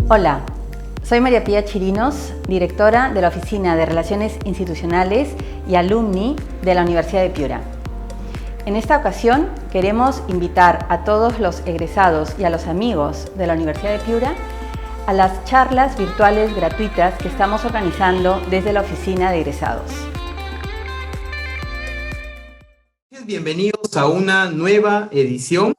Hola, soy María Pía Chirinos, directora de la Oficina de Relaciones Institucionales y Alumni de la Universidad de Piura. En esta ocasión queremos invitar a todos los egresados y a los amigos de la Universidad de Piura a las charlas virtuales gratuitas que estamos organizando desde la Oficina de Egresados. Bienvenidos a una nueva edición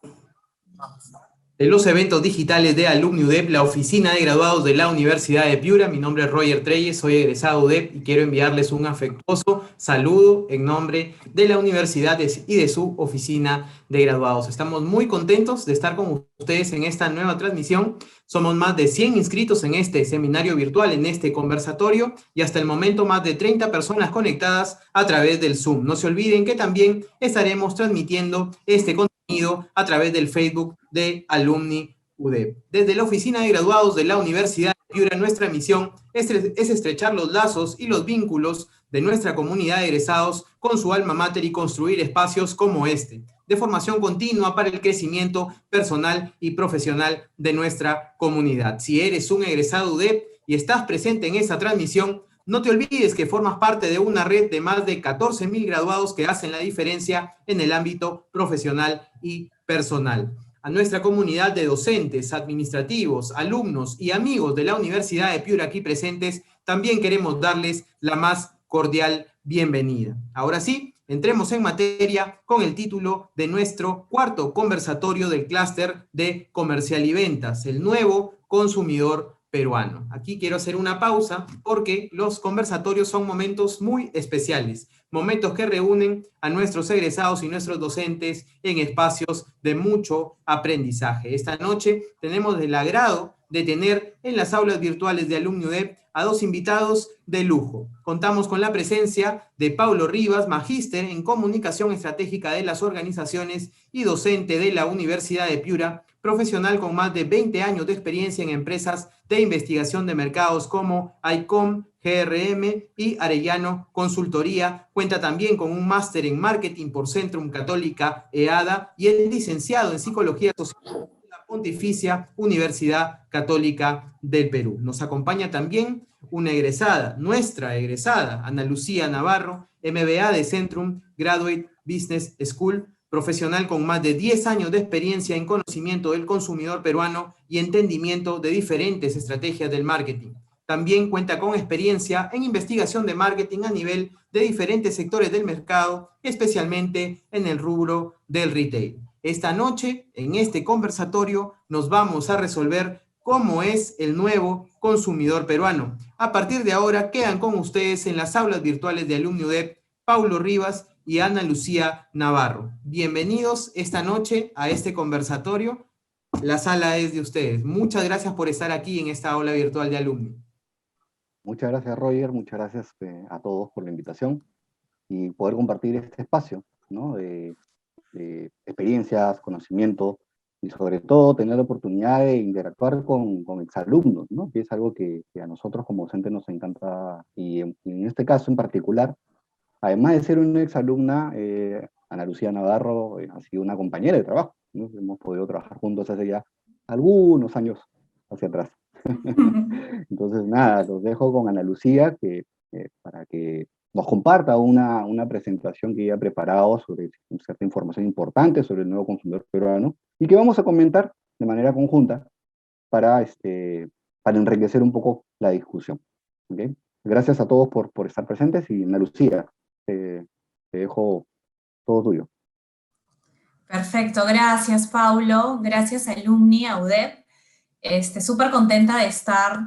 de los eventos digitales de Alumni UDEP, la oficina de graduados de la Universidad de Piura. Mi nombre es Roger Treyes, soy egresado UDEP y quiero enviarles un afectuoso saludo en nombre de la universidad y de su oficina de graduados. Estamos muy contentos de estar con ustedes en esta nueva transmisión. Somos más de 100 inscritos en este seminario virtual, en este conversatorio, y hasta el momento más de 30 personas conectadas a través del Zoom. No se olviden que también estaremos transmitiendo este contenido a través del Facebook de Alumni UDEP. Desde la oficina de graduados de la Universidad de Piura, nuestra misión es estrechar los lazos y los vínculos de nuestra comunidad de egresados con su alma mater y construir espacios como este, de formación continua para el crecimiento personal y profesional de nuestra comunidad. Si eres un egresado UDEP y estás presente en esta transmisión, no te olvides que formas parte de una red de más de 14,000 graduados que hacen la diferencia en el ámbito profesional y personal. A nuestra comunidad de docentes, administrativos, alumnos y amigos de la Universidad de Piura aquí presentes, también queremos darles la más cordial bienvenida. Ahora sí, entremos en materia con el título de nuestro cuarto conversatorio del clúster de comercial y ventas, el nuevo consumidor peruano. Aquí quiero hacer una pausa porque los conversatorios son momentos muy especiales, momentos que reúnen a nuestros egresados y nuestros docentes en espacios de mucho aprendizaje. Esta noche tenemos el agrado de tener en las aulas virtuales de Alumni UDEP a dos invitados de lujo. Contamos con la presencia de Paulo Rivas, magíster en Comunicación Estratégica de las Organizaciones y docente de la Universidad de Piura, profesional con más de 20 años de experiencia en empresas de investigación de mercados como ICOM, GRM y Arellano Consultoría. Cuenta también con un máster en marketing por Centrum Católica EADA y es licenciado en Psicología Social de la Pontificia Universidad Católica del Perú. Nos acompaña también una egresada, nuestra egresada, Ana Lucía Navarro, MBA de Centrum Graduate Business School, profesional con más de 10 años de experiencia en conocimiento del consumidor peruano y entendimiento de diferentes estrategias del marketing. También cuenta con experiencia en investigación de marketing a nivel de diferentes sectores del mercado, especialmente en el rubro del retail. Esta noche, en este conversatorio, nos vamos a resolver cómo es el nuevo consumidor peruano. A partir de ahora, quedan con ustedes en las aulas virtuales de Alumni UDEP, Paulo Rivas y Ana Lucía Navarro. Bienvenidos esta noche a este conversatorio. La sala es de ustedes. Muchas gracias por estar aquí en esta aula virtual de Alumni. Muchas gracias, Roger. Muchas gracias a todos por la invitación y poder compartir este espacio, ¿no? de experiencias, conocimiento y sobre todo tener la oportunidad de interactuar con exalumnos, ¿no? Que es algo que a nosotros como docentes nos encanta y en este caso en particular, además de ser una exalumna, Ana Lucía Navarro ha sido una compañera de trabajo, ¿no? Hemos podido trabajar juntos hace ya algunos años hacia atrás. Entonces, nada, los dejo con Ana Lucía para que nos comparta una presentación que ella ha preparado sobre cierta información importante sobre el nuevo consumidor peruano y que vamos a comentar de manera conjunta para enriquecer un poco la discusión. ¿Okay? Gracias a todos por estar presentes y Ana Lucía, te dejo todo tuyo. Perfecto, gracias Paulo, gracias Alumni, a UDEP. Súper contenta de estar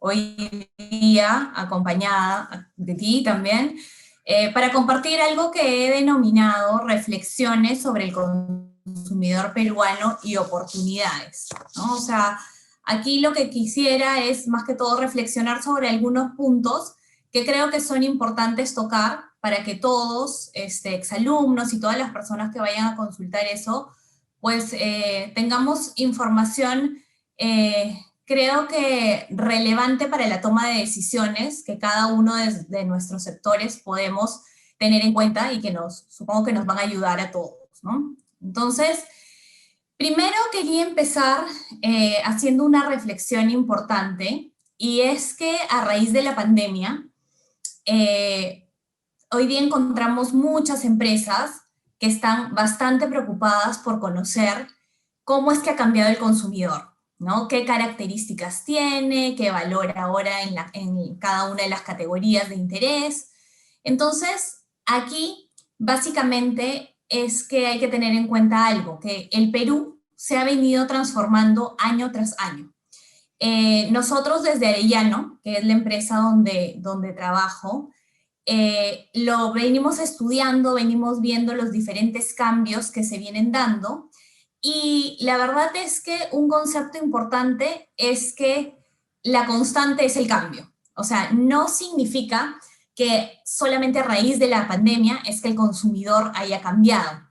hoy día acompañada de ti también, para compartir algo que he denominado reflexiones sobre el consumidor peruano y oportunidades, ¿no? O sea, aquí lo que quisiera es más que todo reflexionar sobre algunos puntos que creo que son importantes tocar para que todos, exalumnos y todas las personas que vayan a consultar eso, pues tengamos información, creo que relevante para la toma de decisiones que cada uno de nuestros sectores podemos tener en cuenta y que supongo que nos van a ayudar a todos, ¿no? Entonces, primero quería empezar haciendo una reflexión importante, y es que a raíz de la pandemia, hoy día encontramos muchas empresas que están bastante preocupadas por conocer cómo es que ha cambiado el consumidor, ¿no? ¿Qué características tiene? ¿Qué valora ahora en cada una de las categorías de interés? Entonces, aquí básicamente es que hay que tener en cuenta algo, que el Perú se ha venido transformando año tras año. Nosotros desde Arellano, que es la empresa donde trabajo, lo venimos estudiando, venimos viendo los diferentes cambios que se vienen dando, y la verdad es que un concepto importante es que la constante es el cambio. O sea, no significa que solamente a raíz de la pandemia es que el consumidor haya cambiado.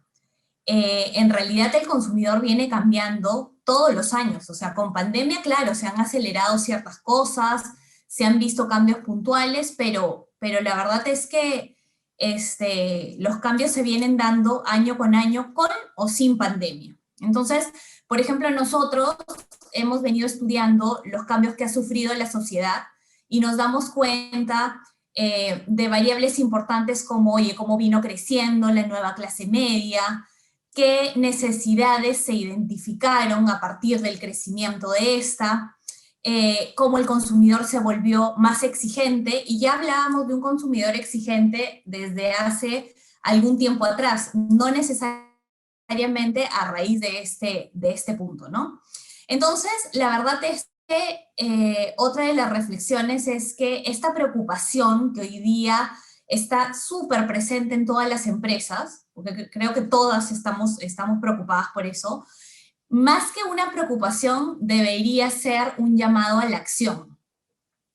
En realidad el consumidor viene cambiando todos los años. O sea, con pandemia, claro, se han acelerado ciertas cosas, se han visto cambios puntuales, pero la verdad es que los cambios se vienen dando año con año, con o sin pandemia. Entonces, por ejemplo, nosotros hemos venido estudiando los cambios que ha sufrido la sociedad y nos damos cuenta de variables importantes como, oye, cómo vino creciendo la nueva clase media, qué necesidades se identificaron a partir del crecimiento de esta, cómo el consumidor se volvió más exigente, y ya hablábamos de un consumidor exigente desde hace algún tiempo atrás, no necesariamente a raíz de este punto, ¿no? Entonces, la verdad es que otra de las reflexiones es que esta preocupación que hoy día está súper presente en todas las empresas, porque creo que todas estamos preocupadas por eso, más que una preocupación debería ser un llamado a la acción,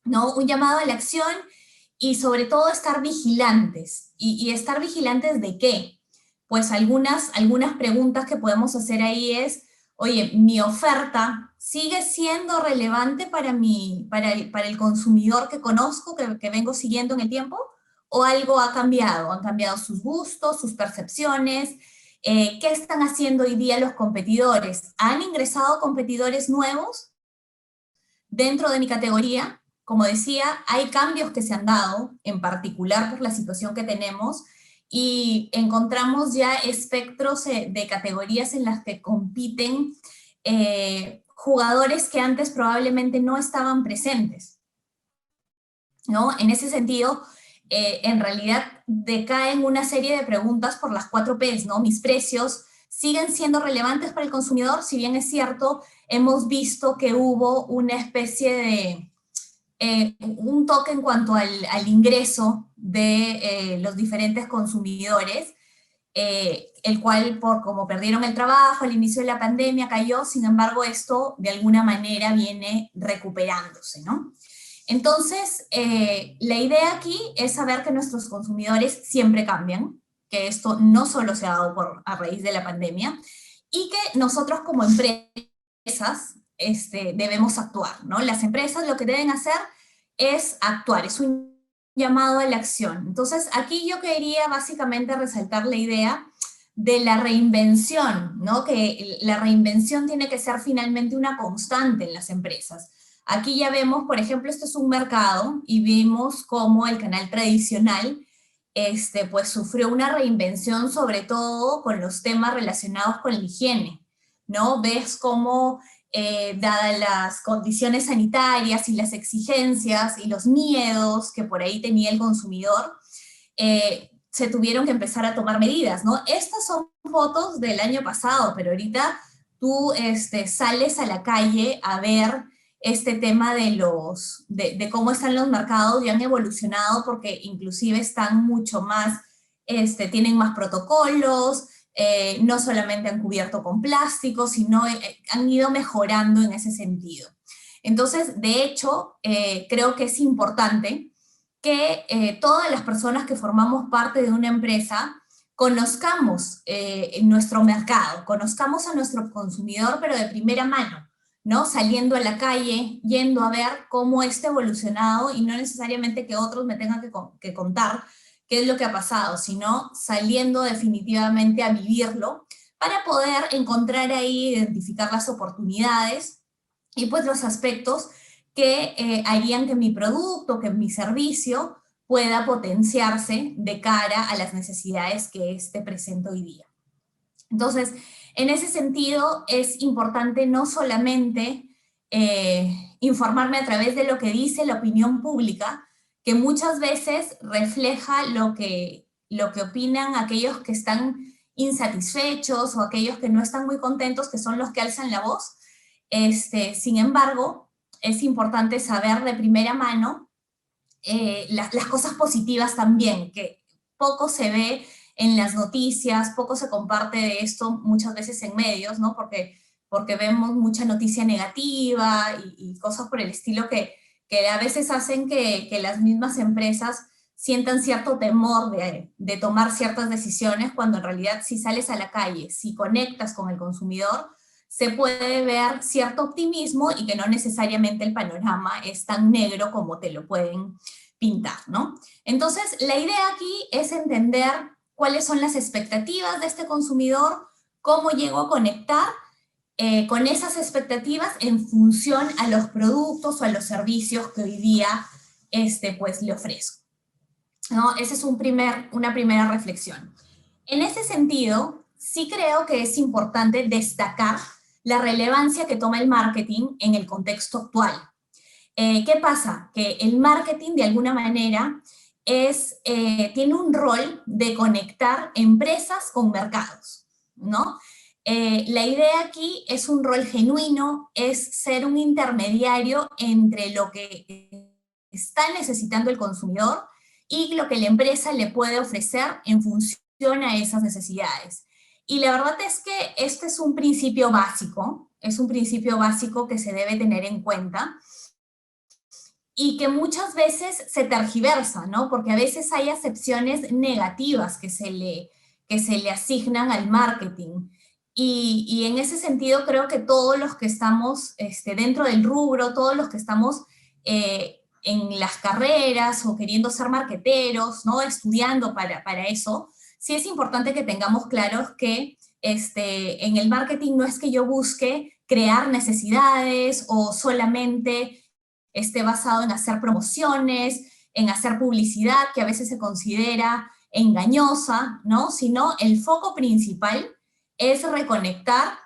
¿no? Un llamado a la acción y sobre todo estar vigilantes. ¿Y estar vigilantes de qué? Pues algunas preguntas que podemos hacer ahí es, oye, ¿mi oferta sigue siendo relevante para el consumidor que conozco, que vengo siguiendo en el tiempo? ¿O algo ha cambiado? ¿Han cambiado sus gustos, sus percepciones? ¿Qué están haciendo hoy día los competidores? ¿Han ingresado competidores nuevos dentro de mi categoría? Como decía, hay cambios que se han dado, en particular por la situación que tenemos, y encontramos ya espectros de categorías en las que compiten jugadores que antes probablemente no estaban presentes, ¿no? En ese sentido, en realidad decaen una serie de preguntas por las 4 Ps, ¿no? Mis precios siguen siendo relevantes para el consumidor, si bien es cierto, hemos visto que hubo una especie de un toque en cuanto al ingreso de los diferentes consumidores, el cual, como perdieron el trabajo al inicio de la pandemia, cayó. Sin embargo, esto de alguna manera viene recuperándose, ¿no? Entonces, la idea aquí es saber que nuestros consumidores siempre cambian, que esto no solo se ha dado a raíz de la pandemia, y que nosotros como empresas debemos actuar, ¿no? Las empresas lo que deben hacer es actuar, es un llamado a la acción. Entonces, aquí yo quería básicamente resaltar la idea de la reinvención, ¿no? Que la reinvención tiene que ser finalmente una constante en las empresas. Aquí ya vemos, por ejemplo, esto es un mercado, y vimos cómo el canal tradicional pues sufrió una reinvención, sobre todo con los temas relacionados con la higiene, ¿no? Ves cómo, dadas las condiciones sanitarias y las exigencias y los miedos que por ahí tenía el consumidor, se tuvieron que empezar a tomar medidas, ¿no? Estas son fotos del año pasado, pero ahorita tú sales a la calle a ver este tema de cómo están los mercados, y han evolucionado porque inclusive están mucho más, tienen más protocolos, no solamente han cubierto con plástico, sino han ido mejorando en ese sentido. Entonces, de hecho, creo que es importante que todas las personas que formamos parte de una empresa conozcamos nuestro mercado, conozcamos a nuestro consumidor, pero de primera mano, ¿no? Saliendo a la calle, yendo a ver cómo está evolucionado, y no necesariamente que otros me tengan que contar qué es lo que ha pasado, sino saliendo definitivamente a vivirlo para poder encontrar ahí, identificar las oportunidades y pues los aspectos que harían que mi producto, que mi servicio pueda potenciarse de cara a las necesidades que presenta hoy día. Entonces, en ese sentido, es importante no solamente informarme a través de lo que dice la opinión pública, que muchas veces refleja lo que opinan aquellos que están insatisfechos o aquellos que no están muy contentos, que son los que alzan la voz. Sin embargo, es importante saber de primera mano las cosas positivas también, que poco se ve en las noticias, poco se comparte de esto muchas veces en medios, ¿no? Porque vemos mucha noticia negativa y cosas por el estilo que a veces hacen que las mismas empresas sientan cierto temor de tomar ciertas decisiones, cuando en realidad si sales a la calle, si conectas con el consumidor, se puede ver cierto optimismo y que no necesariamente el panorama es tan negro como te lo pueden pintar, ¿no? Entonces, la idea aquí es entender cuáles son las expectativas de este consumidor, cómo llego a conectar con esas expectativas en función a los productos o a los servicios que hoy día pues, le ofrezco, ¿no? Esa es una primera reflexión. En ese sentido, sí creo que es importante destacar la relevancia que toma el marketing en el contexto actual. ¿Qué pasa? Que el marketing, de alguna manera, tiene un rol de conectar empresas con mercados, ¿no? La idea aquí es un rol genuino, es ser un intermediario entre lo que está necesitando el consumidor y lo que la empresa le puede ofrecer en función a esas necesidades. Y la verdad es que este es un principio básico que se debe tener en cuenta y que muchas veces se tergiversa, ¿no? Porque a veces hay acepciones negativas que se le asignan al marketing. Y en ese sentido creo que todos los que estamos dentro del rubro, todos los que estamos en las carreras o queriendo ser marketeros, ¿no? Estudiando para eso, sí es importante que tengamos claros que en el marketing no es que yo busque crear necesidades o solamente esté basado en hacer promociones, en hacer publicidad que a veces se considera engañosa, ¿no? Sino el foco principal es reconectar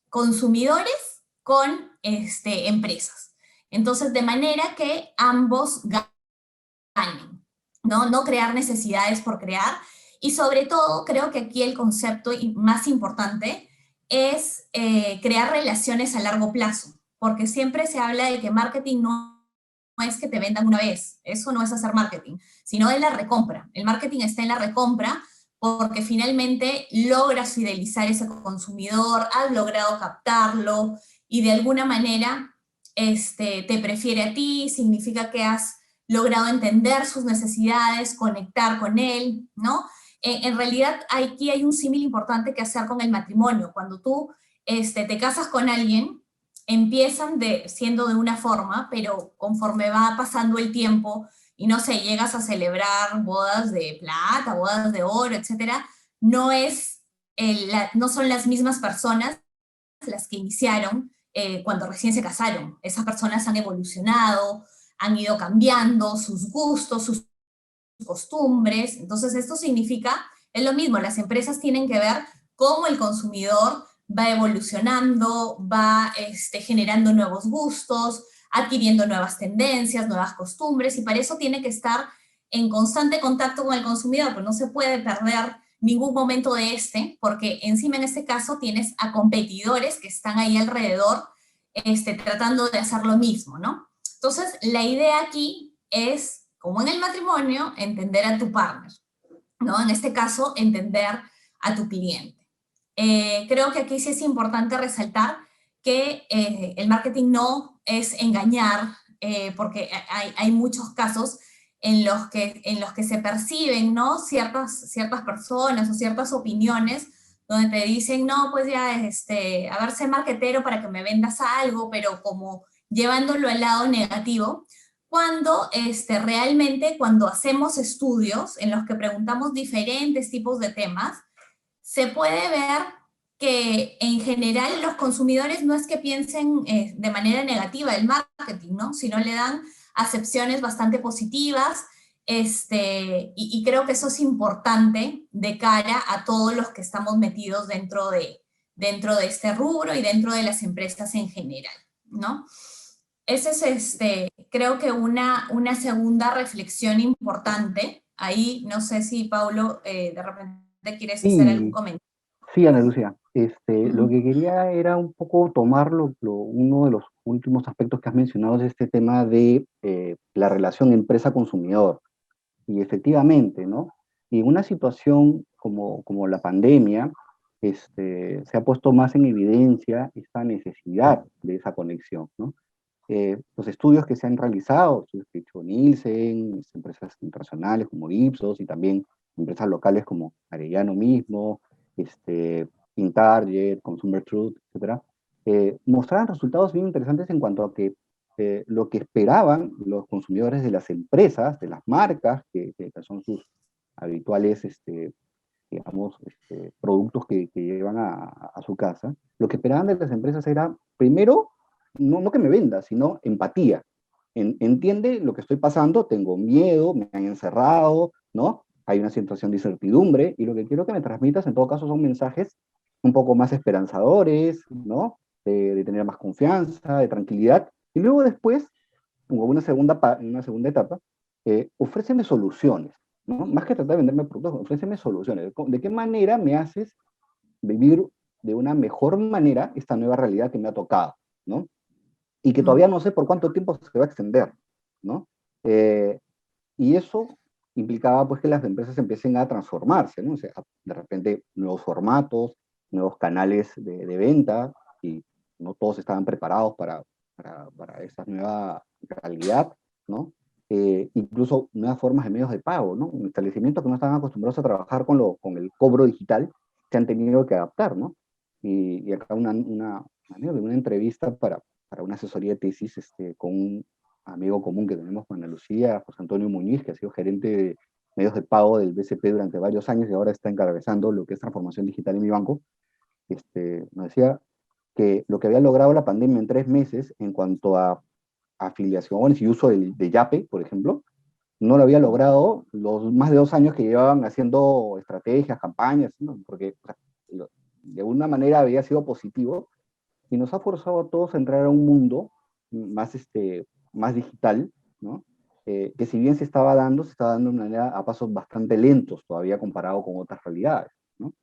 consumidores con empresas. Entonces, de manera que ambos ganen, ¿no? No crear necesidades por crear. Y sobre todo, creo que aquí el concepto más importante es crear relaciones a largo plazo, porque siempre se habla de que marketing no es que te vendan una vez, eso no es hacer marketing, sino de la recompra. El marketing está en la recompra porque finalmente logras fidelizar a ese consumidor, has logrado captarlo y de alguna manera te prefiere a ti, significa que has logrado entender sus necesidades, conectar con él, ¿no? En realidad aquí hay un símil importante que hacer con el matrimonio. Cuando tú te casas con alguien, empiezan siendo de una forma, pero conforme va pasando el tiempo y no sé, llegas a celebrar bodas de plata, bodas de oro, etcétera, no son las mismas personas las que iniciaron cuando recién se casaron. Esas personas han evolucionado, han ido cambiando sus gustos, sus costumbres. Entonces esto significa, es lo mismo, las empresas tienen que ver cómo el consumidor va evolucionando, va generando nuevos gustos, adquiriendo nuevas tendencias, nuevas costumbres, y para eso tiene que estar en constante contacto con el consumidor, pues no se puede perder ningún momento de porque encima en este caso tienes a competidores que están ahí alrededor tratando de hacer lo mismo, ¿no? Entonces, la idea aquí es, como en el matrimonio, entender a tu partner, ¿no? En este caso, entender a tu cliente. Creo que aquí sí es importante resaltar que el marketing no es engañar, porque hay muchos casos en los que se perciben, ¿no? ciertas personas o ciertas opiniones donde te dicen, no, pues ya, a ver, sé marketero para que me vendas algo, pero como llevándolo al lado negativo, cuando realmente cuando hacemos estudios en los que preguntamos diferentes tipos de temas, se puede ver que en general los consumidores no es que piensen de manera negativa el marketing, ¿no? Sino le dan acepciones bastante positivas, y creo que eso es importante de cara a todos los que estamos metidos dentro de este rubro y dentro de las empresas en general, ¿no? Esa es, creo que una segunda reflexión importante. Ahí, no sé si, Paulo, de repente quieres hacer algún Sí, comentario. sí, Ana Lucía. Lo que quería era un poco tomar uno de los últimos aspectos que has mencionado, es este tema de la relación empresa-consumidor. Y efectivamente, ¿no? Y en una situación como la pandemia, se ha puesto más en evidencia esta necesidad de esa conexión, ¿no? Los estudios que se han realizado, estudios que ha hecho Nielsen, empresas internacionales como Ipsos y también empresas locales como Arellano mismo, InTarget, Consumer Truth, etcétera, mostraron resultados bien interesantes en cuanto a que lo que esperaban los consumidores de las empresas, de las marcas, que son sus habituales, digamos, productos que llevan a su casa, lo que esperaban de las empresas era, primero, no que me venda, sino empatía. Entiende lo que estoy pasando, tengo miedo, me han encerrado, ¿no? Hay una situación de incertidumbre, y lo que quiero que me transmitas, en todo caso, son mensajes un poco más esperanzadores, ¿no? De tener más confianza, de tranquilidad, y luego después, como una segunda etapa, ofréceme soluciones, ¿no? Más que tratar de venderme productos, ofréceme soluciones. ¿De qué manera me haces vivir de una mejor manera esta nueva realidad que me ha tocado, ¿no? Y que todavía no sé por cuánto tiempo se va a extender, ¿no? Y eso implicaba pues que las empresas empiecen a transformarse, ¿no? O sea, de repente nuevos formatos, nuevos canales de venta, y no todos estaban preparados para esa nueva realidad, ¿no? Incluso nuevas formas de medios de pago, ¿no? Establecimientos que no estaban acostumbrados a trabajar con el cobro digital se han tenido que adaptar, ¿no? Y acá una entrevista para una asesoría de tesis con un amigo común que tenemos con Ana Lucía, José Antonio Muñiz, que ha sido gerente de medios de pago del BCP durante varios años y ahora está encabezando lo que es transformación digital en mi banco. Nos decía que lo que había logrado la pandemia en 3 meses en cuanto a afiliaciones y uso de Yape, por ejemplo, no lo había logrado los más de 2 años que llevaban haciendo estrategias, campañas, ¿no? Porque o sea, de alguna manera había sido positivo, y nos ha forzado a todos a entrar a un mundo más, más digital, ¿no? Que si bien se estaba dando de una manera a pasos bastante lentos todavía comparado con otras realidades, ¿no?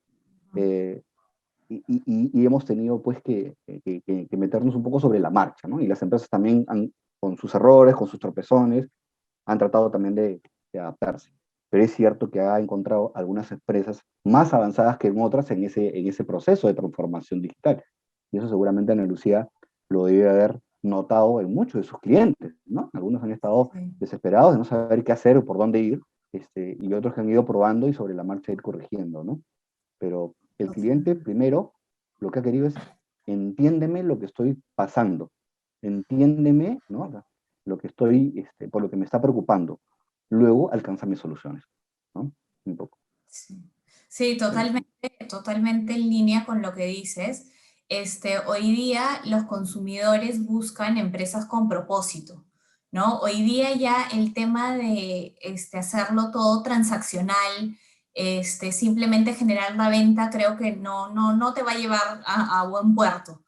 Y hemos tenido pues que meternos un poco sobre la marcha, ¿no? Y las empresas también con sus errores, con sus tropezones, han tratado también de adaptarse. Pero es cierto que ha encontrado algunas empresas más avanzadas que en otras en ese proceso de transformación digital. Y eso seguramente Ana Lucía lo debe haber notado en muchos de sus clientes, ¿no? Algunos han estado desesperados de no saber qué hacer o por dónde ir, y otros que han ido probando y sobre la marcha ir corrigiendo, ¿no? Pero el cliente, primero, lo que ha querido es, entiéndeme lo que estoy pasando, entiéndeme, ¿no? Lo que estoy, por lo que me está preocupando. Luego, alcanza mis soluciones, ¿no? Un poco. Sí, totalmente en línea con lo que dices. Hoy día los consumidores buscan empresas con propósito, ¿no? Hoy día ya el tema de hacerlo todo transaccional, simplemente generar la venta, creo que no te va a llevar a buen puerto,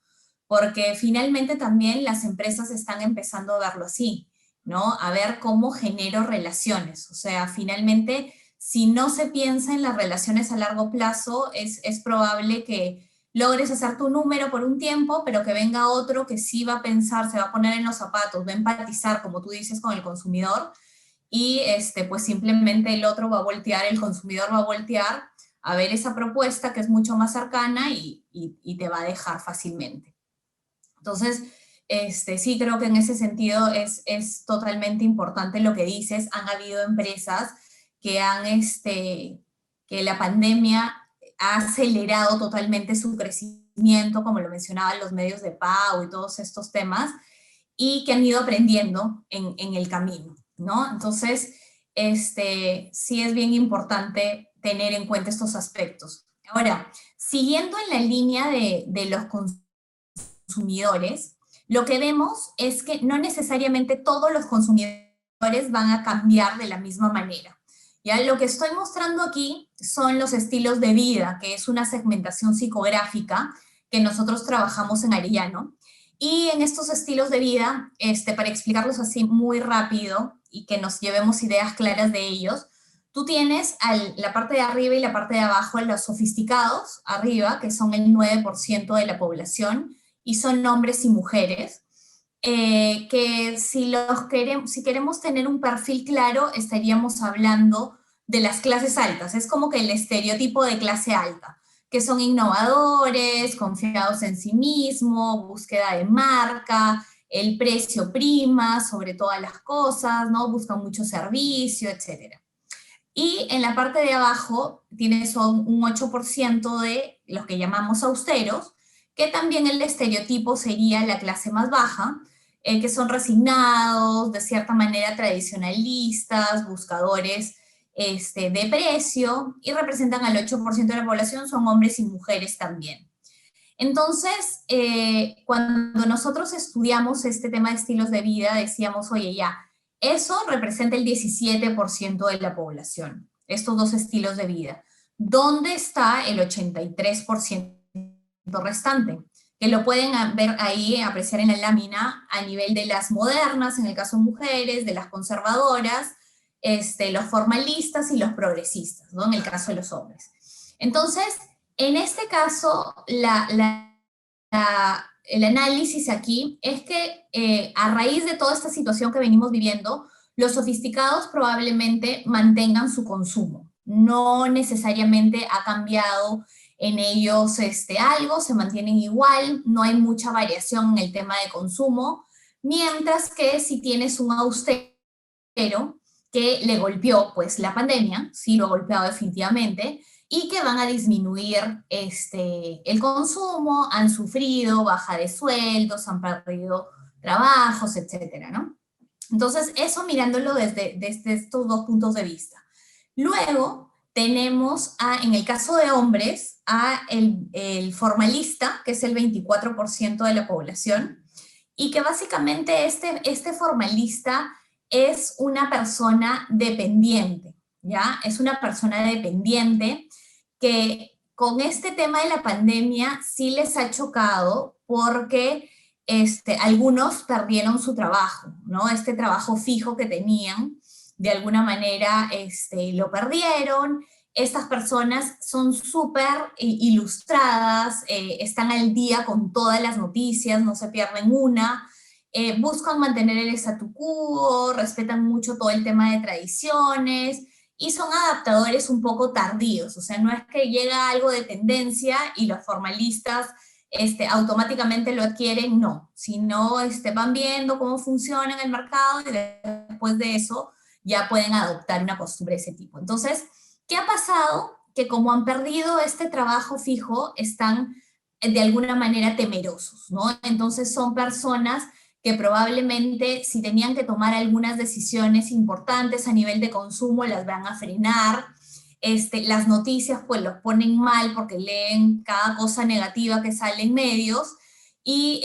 porque finalmente también las empresas están empezando a verlo así, ¿no? A ver cómo genero relaciones. O sea, finalmente, si no se piensa en las relaciones a largo plazo, es probable que logres hacer tu número por un tiempo, pero que venga otro que sí va a pensar, se va a poner en los zapatos, va a empatizar, como tú dices, con el consumidor, y pues simplemente el otro va a voltear, el consumidor va a voltear a ver esa propuesta que es mucho más cercana y te va a dejar fácilmente. Entonces, sí creo que en ese sentido es totalmente importante lo que dices. Han habido empresas que que la pandemia ha acelerado totalmente su crecimiento, como lo mencionaban los medios de pago y todos estos temas, y que han ido aprendiendo en el camino, ¿no? Entonces, sí es bien importante tener en cuenta estos aspectos. Ahora, siguiendo en la línea de los consumidores, lo que vemos es que no necesariamente todos los consumidores van a cambiar de la misma manera. ¿Ya? Lo que estoy mostrando aquí son los estilos de vida, que es una segmentación psicográfica que nosotros trabajamos en Arellano. Y en estos estilos de vida, para explicarlos así muy rápido y que nos llevemos ideas claras de ellos, tú tienes la parte de arriba y la parte de abajo, los sofisticados, arriba, que son el 9% de la población, y son hombres y mujeres, que si queremos tener un perfil claro, estaríamos hablando de las clases altas. Es como que el estereotipo de clase alta, que son innovadores, confiados en sí mismos, búsqueda de marca, el precio prima sobre todas las cosas, ¿no? Buscan mucho servicio, etc. Y en la parte de abajo tienes un 8% de los que llamamos austeros, que también el estereotipo sería la clase más baja, que son resignados, de cierta manera tradicionalistas, buscadores de precio, y representan al 8% de la población, son hombres y mujeres también. Entonces, cuando nosotros estudiamos este tema de estilos de vida, decíamos, oye, ya, eso representa el 17% de la población, estos dos estilos de vida. ¿Dónde está el 83% restante? Que lo pueden ver ahí, apreciar en la lámina, a nivel de las modernas, en el caso de mujeres, de las conservadoras, los formalistas y los progresistas, ¿no? En el caso de los hombres. Entonces, en este caso, el análisis aquí es que a raíz de toda esta situación que venimos viviendo, los sofisticados probablemente mantengan su consumo. No necesariamente ha cambiado en ellos algo, se mantienen igual, no hay mucha variación en el tema de consumo, mientras que si tienes un austero que le golpeó pues la pandemia, sí lo ha golpeado definitivamente, y que van a disminuir el consumo, han sufrido baja de sueldos, han perdido trabajos, etcétera, ¿no? Entonces, eso mirándolo desde estos dos puntos de vista. Luego, tenemos, en el caso de hombres, el formalista, que es el 24% de la población, y que básicamente este formalista es una persona dependiente, ¿ya? Es una persona dependiente que con este tema de la pandemia sí les ha chocado porque algunos perdieron su trabajo, ¿no? Este trabajo fijo que tenían, de alguna manera lo perdieron. Estas personas son súper ilustradas, están al día con todas las noticias, no se pierden una, buscan mantener el statu quo, respetan mucho todo el tema de tradiciones, y son adaptadores un poco tardíos, o sea, no es que llega algo de tendencia y los formalistas automáticamente lo adquieren, no, sino van viendo cómo funciona en el mercado y después de eso ya pueden adoptar una costumbre de ese tipo. Entonces, ¿qué ha pasado? Que como han perdido este trabajo fijo, están de alguna manera temerosos, ¿no? Entonces son personas que probablemente si tenían que tomar algunas decisiones importantes a nivel de consumo, las van a frenar. Las noticias pues los ponen mal porque leen cada cosa negativa que sale en medios y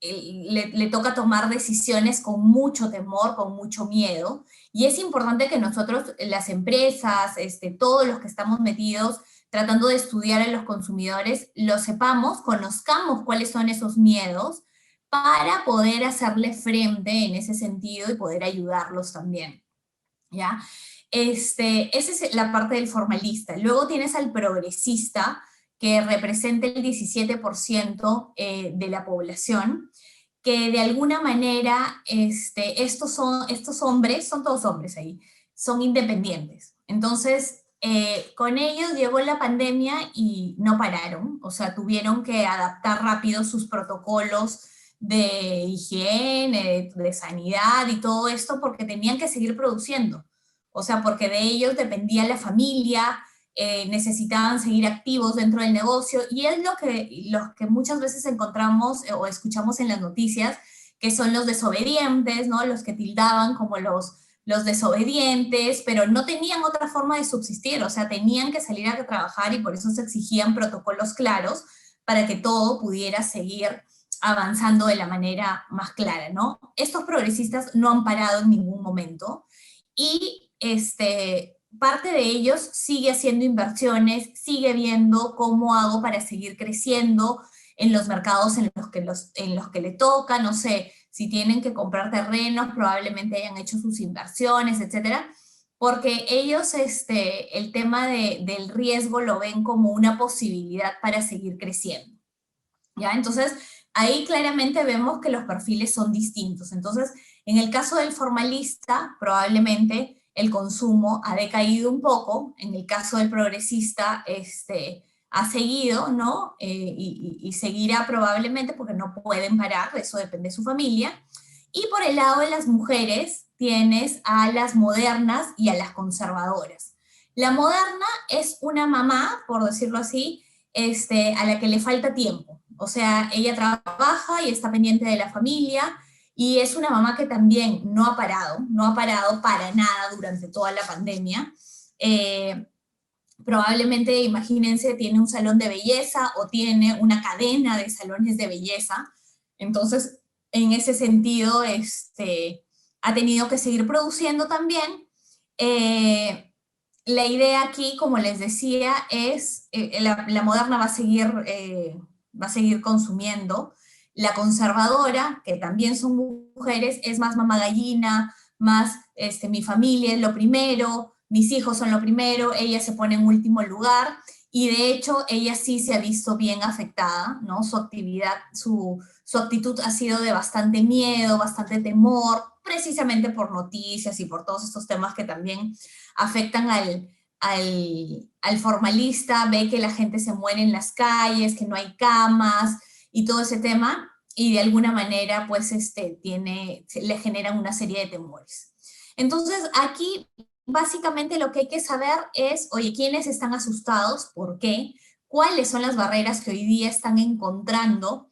le toca tomar decisiones con mucho temor, con mucho miedo. Y es importante que nosotros, las empresas, todos los que estamos metidos tratando de estudiar a los consumidores, lo sepamos, conozcamos cuáles son esos miedos, para poder hacerle frente en ese sentido y poder ayudarlos también, ¿ya? Esa es la parte del formalista. Luego tienes al progresista, que representa el 17% de la población, que de alguna manera estos hombres, son todos hombres ahí, son independientes. Entonces, con ellos llegó la pandemia y no pararon, o sea, tuvieron que adaptar rápido sus protocolos de higiene, de sanidad y todo esto, porque tenían que seguir produciendo. O sea, porque de ellos dependía la familia, necesitaban seguir activos dentro del negocio, y es lo que muchas veces encontramos o escuchamos en las noticias, que son los desobedientes, ¿no? Los que tildaban como los los desobedientes, pero no tenían otra forma de subsistir, o sea, tenían que salir a trabajar y por eso se exigían protocolos claros para que todo pudiera seguir avanzando de la manera más clara, ¿no? Estos progresistas no han parado en ningún momento y parte de ellos sigue haciendo inversiones, sigue viendo cómo hago para seguir creciendo en los mercados en los que le toca, no sé, si tienen que comprar terrenos, probablemente hayan hecho sus inversiones, etcétera, porque ellos el tema del riesgo lo ven como una posibilidad para seguir creciendo, ¿ya? Entonces, ahí claramente vemos que los perfiles son distintos. Entonces, en el caso del formalista, probablemente el consumo ha decaído un poco, en el caso del progresista, ha seguido, ¿no? Y seguirá probablemente porque no pueden parar, eso depende de su familia. Y por el lado de las mujeres, tienes a las modernas y a las conservadoras. La moderna es una mamá, por decirlo así, a la que le falta tiempo. O sea, ella trabaja y está pendiente de la familia, y es una mamá que también no ha parado para nada durante toda la pandemia. Probablemente, imagínense, tiene un salón de belleza o tiene una cadena de salones de belleza. Entonces, en ese sentido, ha tenido que seguir produciendo también. La idea aquí, como les decía, es la moderna va a seguir consumiendo. La conservadora, que también son mujeres, es más mamá gallina, más mi familia es lo primero, mis hijos son lo primero, ella se pone en último lugar, y de hecho ella sí se ha visto bien afectada, ¿no? Su actividad, su actitud ha sido de bastante miedo, bastante temor, precisamente por noticias y por todos estos temas que también afectan al formalista. Ve que la gente se muere en las calles, que no hay camas, y todo ese tema, y de alguna manera, pues, le generan una serie de temores. Entonces, aquí, básicamente lo que hay que saber es, oye, ¿quiénes están asustados? ¿Por qué? ¿Cuáles son las barreras que hoy día están encontrando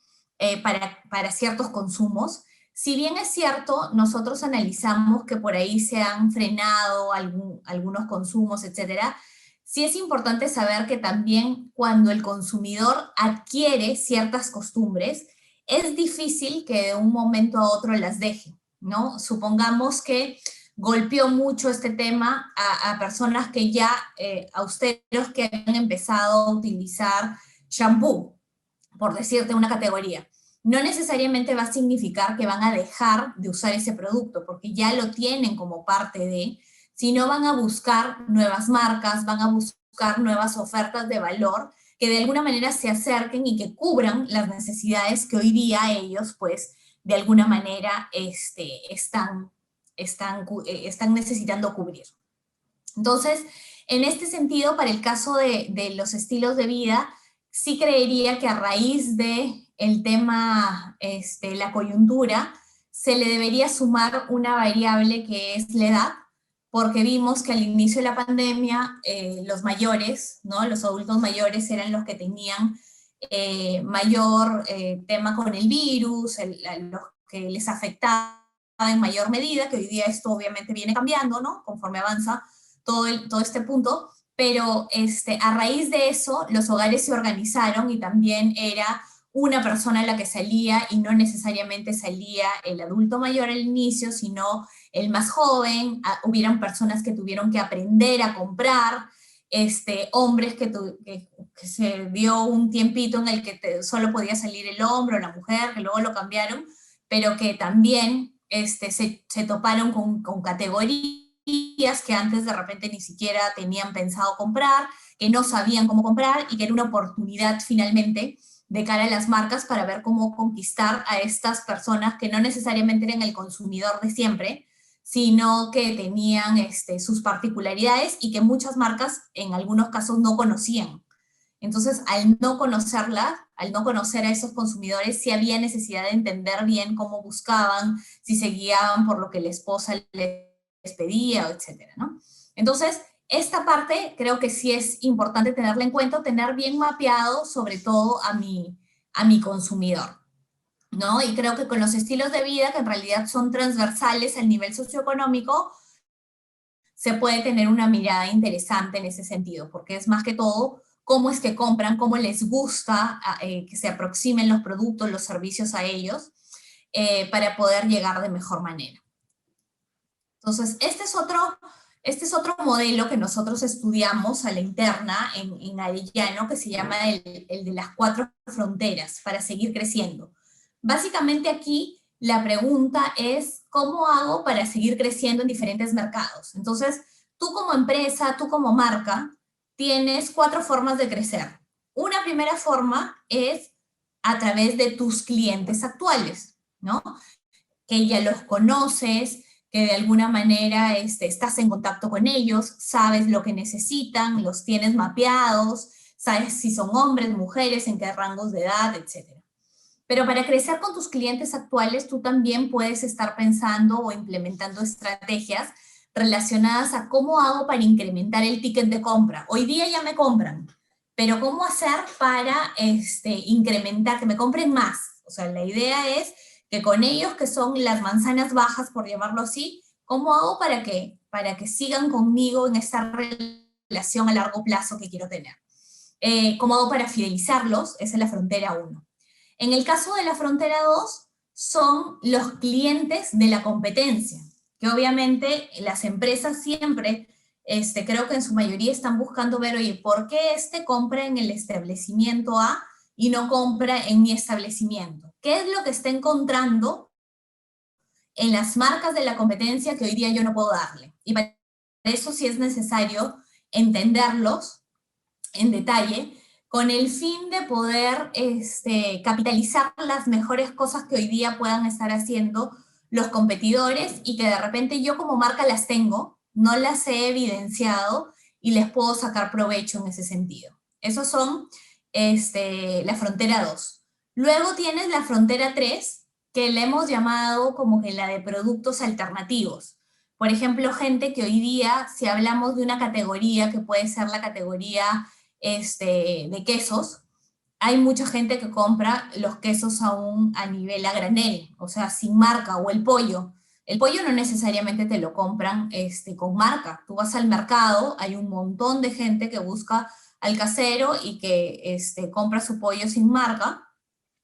para ciertos consumos? Si bien es cierto, nosotros analizamos que por ahí se han frenado algunos consumos, etcétera, sí es importante saber que también cuando el consumidor adquiere ciertas costumbres, es difícil que de un momento a otro las deje, ¿no? Supongamos que golpeó mucho este tema a personas que ya, austeros, que han empezado a utilizar shampoo, por decirte una categoría. No necesariamente va a significar que van a dejar de usar ese producto, porque ya lo tienen como parte de, sino van a buscar nuevas marcas, van a buscar nuevas ofertas de valor que de alguna manera se acerquen y que cubran las necesidades que hoy día ellos, pues, de alguna manera están necesitando cubrir. Entonces, en este sentido, para el caso de los estilos de vida, sí creería que a raíz del tema, la coyuntura, se le debería sumar una variable que es la edad, porque vimos que al inicio de la pandemia, los mayores, ¿no? Los adultos mayores eran los que tenían mayor tema con el virus, los que les afectaba en mayor medida, que hoy día esto obviamente viene cambiando, ¿no? Conforme avanza todo este punto, pero a raíz de eso, los hogares se organizaron y también era una persona la que salía, y no necesariamente salía el adulto mayor al inicio, sino el más joven. Hubieron personas que tuvieron que aprender a comprar, hombres que se dio un tiempito en el que solo podía salir el hombre o la mujer, que luego lo cambiaron, pero que también se toparon con categorías que antes de repente ni siquiera tenían pensado comprar, que no sabían cómo comprar, y que era una oportunidad finalmente de cara a las marcas para ver cómo conquistar a estas personas que no necesariamente eran el consumidor de siempre, sino que tenían sus particularidades y que muchas marcas en algunos casos no conocían. Entonces, al no conocerla, al no conocer a esos consumidores, sí había necesidad de entender bien cómo buscaban, si se guiaban por lo que la esposa les pedía, etcétera, ¿no? Entonces, esta parte creo que sí es importante tenerla en cuenta, tener bien mapeado sobre todo a mi consumidor, ¿no? Y creo que con los estilos de vida, que en realidad son transversales al nivel socioeconómico, se puede tener una mirada interesante en ese sentido, porque es más que todo cómo es que compran, cómo les gusta que se aproximen los productos, los servicios a ellos, para poder llegar de mejor manera. Entonces, este es otro modelo que nosotros estudiamos a la interna en Arellano, que se llama el de las 4 fronteras, para seguir creciendo. Básicamente aquí la pregunta es, ¿cómo hago para seguir creciendo en diferentes mercados? Entonces, tú como empresa, tú como marca, tienes 4 formas de crecer. Una primera forma es a través de tus clientes actuales, ¿no? Que ya los conoces, que de alguna manera estás en contacto con ellos, sabes lo que necesitan, los tienes mapeados, sabes si son hombres, mujeres, en qué rangos de edad, etc. Pero para crecer con tus clientes actuales, tú también puedes estar pensando o implementando estrategias relacionadas a cómo hago para incrementar el ticket de compra. Hoy día ya me compran, pero ¿cómo hacer para incrementar, que me compren más? O sea, la idea es que con ellos, que son las manzanas bajas, por llamarlo así, ¿cómo hago para que sigan conmigo en esta relación a largo plazo que quiero tener? ¿Cómo hago para fidelizarlos? Esa es la frontera 1. En el caso de la frontera 2, son los clientes de la competencia, que obviamente las empresas siempre, creo que en su mayoría están buscando ver, oye, ¿por qué compra en el establecimiento A y no compra en mi establecimiento? ¿Qué es lo que está encontrando en las marcas de la competencia que hoy día yo no puedo darle? Y para eso sí es necesario entenderlos en detalle, con el fin de poder capitalizar las mejores cosas que hoy día puedan estar haciendo los competidores y que de repente yo como marca las tengo, no las he evidenciado y les puedo sacar provecho en ese sentido. Esos son la frontera 2. Luego tienes la frontera 3, que le hemos llamado como que la de productos alternativos. Por ejemplo, gente que hoy día, si hablamos de una categoría que puede ser la categoría de quesos, hay mucha gente que compra los quesos aún a nivel a granel, o sea, sin marca, o el pollo. El pollo no necesariamente te lo compran con marca. Tú vas al mercado, hay un montón de gente que busca al casero y que compra su pollo sin marca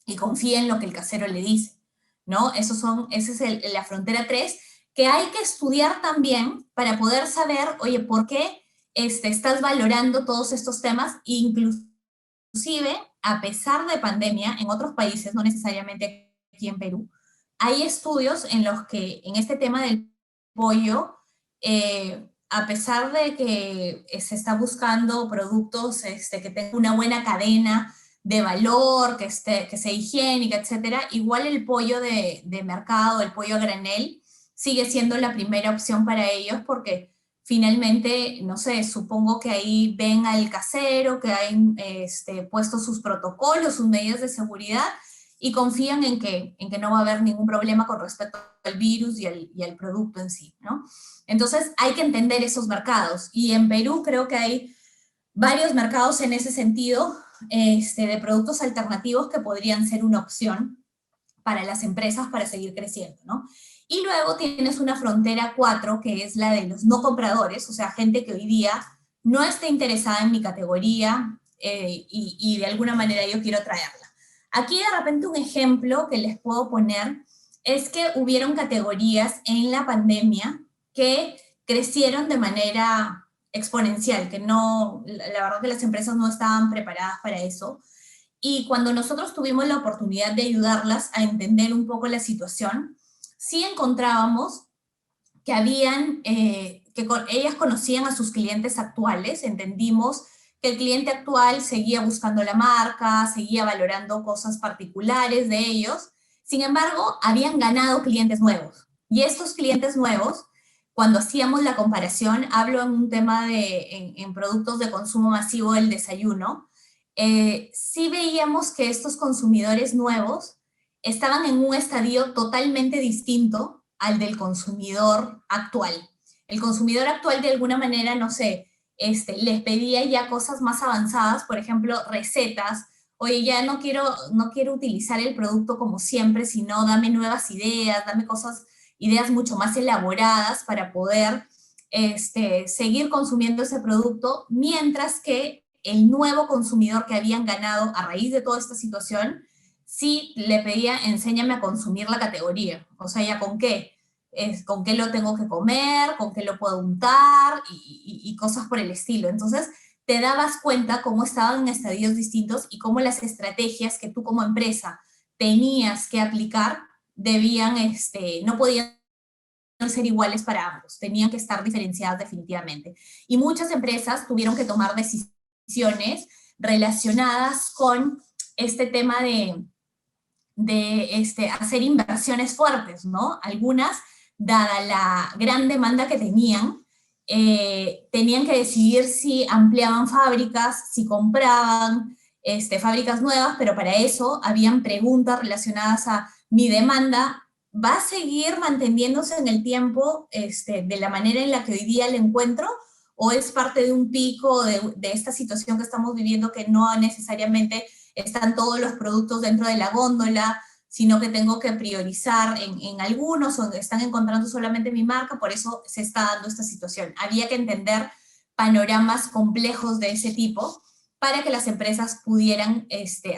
y confía en lo que el casero le dice, ¿no? Esa es la frontera 3, que hay que estudiar también para poder saber, oye, ¿por qué estás valorando todos estos temas? Inclusive, a pesar de pandemia, en otros países, no necesariamente aquí en Perú, hay estudios en los que en este tema del pollo, a pesar de que se está buscando productos que tengan una buena cadena de valor, que sea higiénica, etcétera, igual el pollo de mercado, el pollo a granel, sigue siendo la primera opción para ellos porque finalmente, no sé, supongo que ahí ven al casero, que hay puesto sus protocolos, sus medidas de seguridad y confían en que no va a haber ningún problema con respecto al virus y al producto en sí, ¿no? Entonces hay que entender esos mercados y en Perú creo que hay varios mercados en ese sentido de productos alternativos que podrían ser una opción para las empresas para seguir creciendo, ¿no? Y luego tienes una frontera 4, que es la de los no compradores, o sea, gente que hoy día no está interesada en mi categoría y de alguna manera yo quiero traerla. Aquí de repente un ejemplo que les puedo poner es que hubieron categorías en la pandemia que crecieron de manera exponencial, que no, la verdad que las empresas no estaban preparadas para eso. Y cuando nosotros tuvimos la oportunidad de ayudarlas a entender un poco la situación, sí encontrábamos que ellas conocían a sus clientes actuales, entendimos que el cliente actual seguía buscando la marca, seguía valorando cosas particulares de ellos, sin embargo, habían ganado clientes nuevos. Y estos clientes nuevos, cuando hacíamos la comparación, hablo en un tema en productos de consumo masivo del desayuno, sí veíamos que estos consumidores nuevos estaban en un estadio totalmente distinto al del consumidor actual. El consumidor actual de alguna manera, no sé, les pedía ya cosas más avanzadas, por ejemplo, recetas. Oye, ya no quiero utilizar el producto como siempre, sino dame nuevas ideas, dame ideas mucho más elaboradas para poder seguir consumiendo ese producto, mientras que el nuevo consumidor que habían ganado a raíz de toda esta situación, sí le pedía, enséñame a consumir la categoría. O sea, ¿ya con qué? ¿Con qué lo tengo que comer? ¿Con qué lo puedo untar? Y cosas por el estilo. Entonces, te dabas cuenta cómo estaban en estadios distintos y cómo las estrategias que tú como empresa tenías que aplicar debían, no podían ser iguales para ambos, tenían que estar diferenciadas definitivamente. Y muchas empresas tuvieron que tomar decisiones relacionadas con este tema de hacer inversiones fuertes, ¿no? Algunas, dada la gran demanda que tenían que decidir si ampliaban fábricas, si compraban fábricas nuevas, pero para eso habían preguntas relacionadas a mi demanda, ¿va a seguir manteniéndose en el tiempo de la manera en la que hoy día la encuentro? ¿O es parte de un pico de esta situación que estamos viviendo, que no necesariamente están todos los productos dentro de la góndola, sino que tengo que priorizar en algunos, o están encontrando solamente mi marca? Por eso se está dando esta situación. Había que entender panoramas complejos de ese tipo para que las empresas pudieran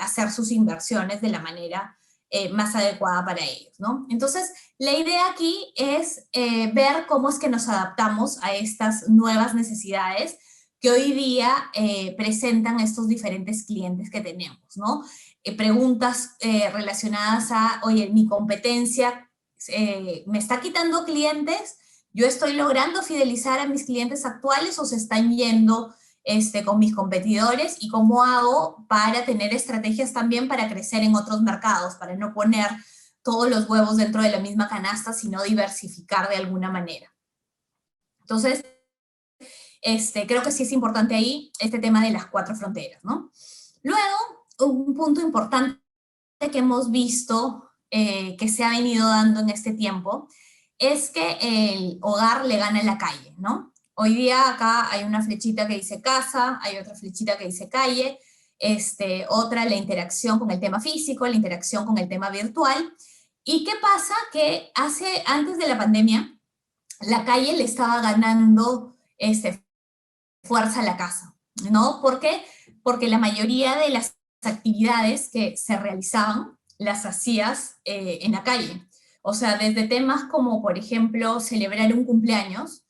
hacer sus inversiones de la manera más adecuada para ellos, ¿no? Entonces, la idea aquí es ver cómo es que nos adaptamos a estas nuevas necesidades que hoy día presentan estos diferentes clientes que tenemos, ¿no? Preguntas relacionadas a, oye, mi competencia me está quitando clientes, yo estoy logrando fidelizar a mis clientes actuales o se están yendo con mis competidores, y cómo hago para tener estrategias también para crecer en otros mercados, para no poner todos los huevos dentro de la misma canasta, sino diversificar de alguna manera. Entonces, creo que sí es importante ahí este tema de las 4 fronteras, ¿no? Luego, un punto importante que hemos visto que se ha venido dando en este tiempo es que el hogar le gana a la calle, ¿no? Hoy día acá hay una flechita que dice casa, hay otra flechita que dice calle, otra la interacción con el tema físico, la interacción con el tema virtual. ¿Y qué pasa? Que antes de la pandemia, la calle le estaba ganando fuerza a la casa, ¿no? ¿Por qué? Porque la mayoría de las actividades que se realizaban las hacías en la calle. O sea, desde temas como, por ejemplo, celebrar un cumpleaños,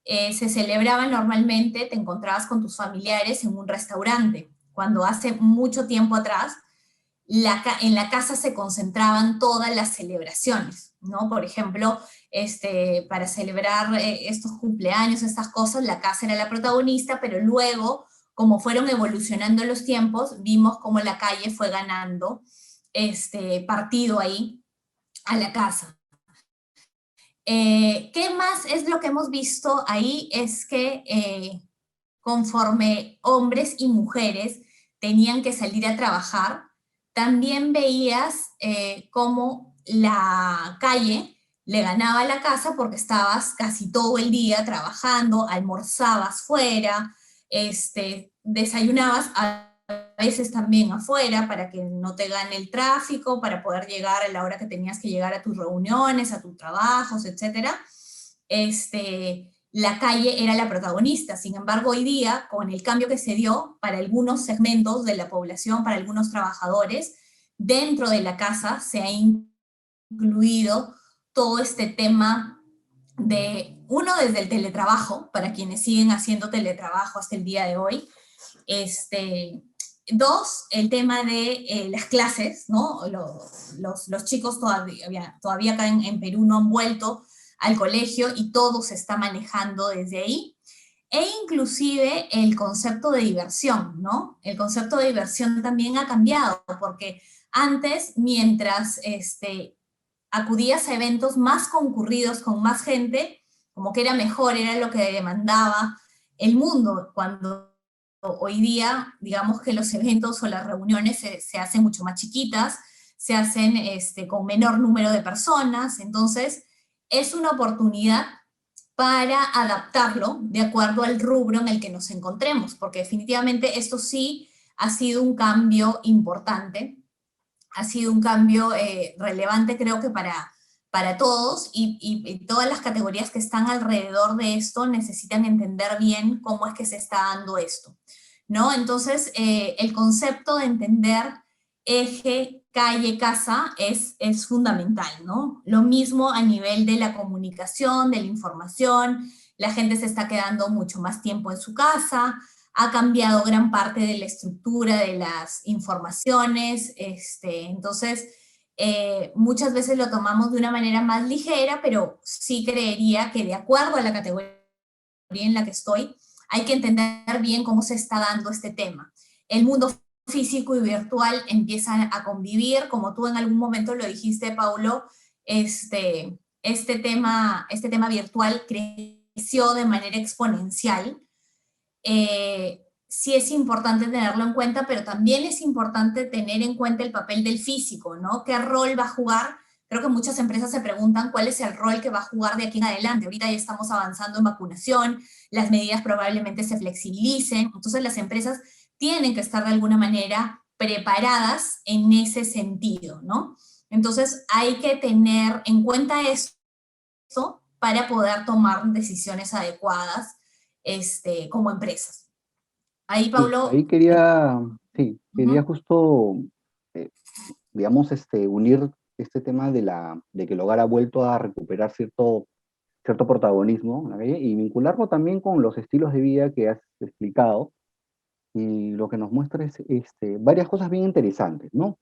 se celebraba normalmente, te encontrabas con tus familiares en un restaurante, cuando hace mucho tiempo atrás en la casa se concentraban todas las celebraciones, ¿no? Por ejemplo, para celebrar estos cumpleaños, estas cosas, la casa era la protagonista, pero luego, como fueron evolucionando los tiempos, vimos cómo la calle fue ganando partido ahí a la casa. ¿Qué más es lo que hemos visto ahí? Es que conforme hombres y mujeres tenían que salir a trabajar, también veías cómo la calle le ganaba a la casa, porque estabas casi todo el día trabajando, almorzabas fuera, desayunabas a veces también afuera para que no te gane el tráfico, para poder llegar a la hora que tenías que llegar a tus reuniones, a tus trabajos, etc. La calle era la protagonista. Sin embargo, hoy día, con el cambio que se dio para algunos segmentos de la población, para algunos trabajadores, dentro de la casa se ha incluido todo este tema de, uno, desde el teletrabajo, para quienes siguen haciendo teletrabajo hasta el día de hoy. Dos, el tema de las clases, ¿no? Los chicos todavía acá en Perú no han vuelto al colegio y todo se está manejando desde ahí. E inclusive el concepto de diversión, ¿no? El concepto de diversión también ha cambiado, porque antes, mientras acudías a eventos más concurridos, con más gente, como que era mejor, era lo que demandaba el mundo, cuando hoy día, digamos que los eventos o las reuniones se hacen mucho más chiquitas, se hacen con menor número de personas. Entonces es una oportunidad para adaptarlo de acuerdo al rubro en el que nos encontremos, porque definitivamente esto sí ha sido un cambio importante, ha sido un cambio relevante, creo que para para todos y todas las categorías que están alrededor de esto necesitan entender bien cómo es que se está dando esto, ¿no? Entonces, el concepto de entender eje, calle, casa es fundamental, ¿no? Lo mismo a nivel de la comunicación, de la información, la gente se está quedando mucho más tiempo en su casa, ha cambiado gran parte de la estructura de las informaciones, entonces muchas veces lo tomamos de una manera más ligera, pero sí creería que de acuerdo a la categoría en la que estoy, hay que entender bien cómo se está dando este tema. El mundo físico y virtual empiezan a convivir, como tú en algún momento lo dijiste, Paulo, este tema virtual creció de manera exponencial. Sí es importante tenerlo en cuenta, pero también es importante tener en cuenta el papel del físico, ¿no? ¿Qué rol va a jugar? Creo que muchas empresas se preguntan cuál es el rol que va a jugar de aquí en adelante. Ahorita ya estamos avanzando en vacunación, las medidas probablemente se flexibilicen, entonces las empresas tienen que estar de alguna manera preparadas en ese sentido, ¿no? Entonces hay que tener en cuenta esto para poder tomar decisiones adecuadas como empresas. Ahí, Sí, Paulo. ahí quería justo, eh, digamos, unir este tema de que el hogar ha vuelto a recuperar cierto protagonismo en la calle, y vincularlo también con los estilos de vida que has explicado, y lo que nos muestra es varias cosas bien interesantes, ¿no?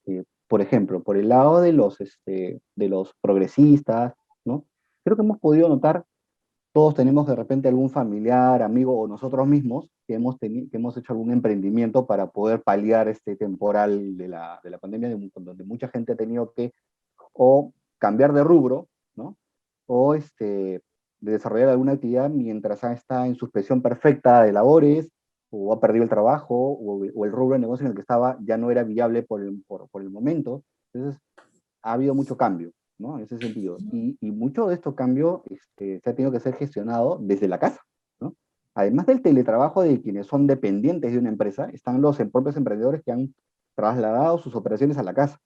Por ejemplo, por el lado de los progresistas, ¿no? Creo que hemos podido notar, todos tenemos de repente algún familiar, amigo o nosotros mismos que hemos hecho algún emprendimiento para poder paliar este temporal de la pandemia, donde mucha gente ha tenido que o cambiar de rubro, ¿no? O de desarrollar alguna actividad mientras está en suspensión perfecta de labores, o ha perdido el trabajo, o el rubro de negocio en el que estaba ya no era viable por el momento. Entonces, ha habido mucho cambio, ¿no? En ese sentido. Y mucho de estos cambios se ha tenido que ser gestionado desde la casa, ¿no? Además del teletrabajo de quienes son dependientes de una empresa, están los propios emprendedores que han trasladado sus operaciones a la casa,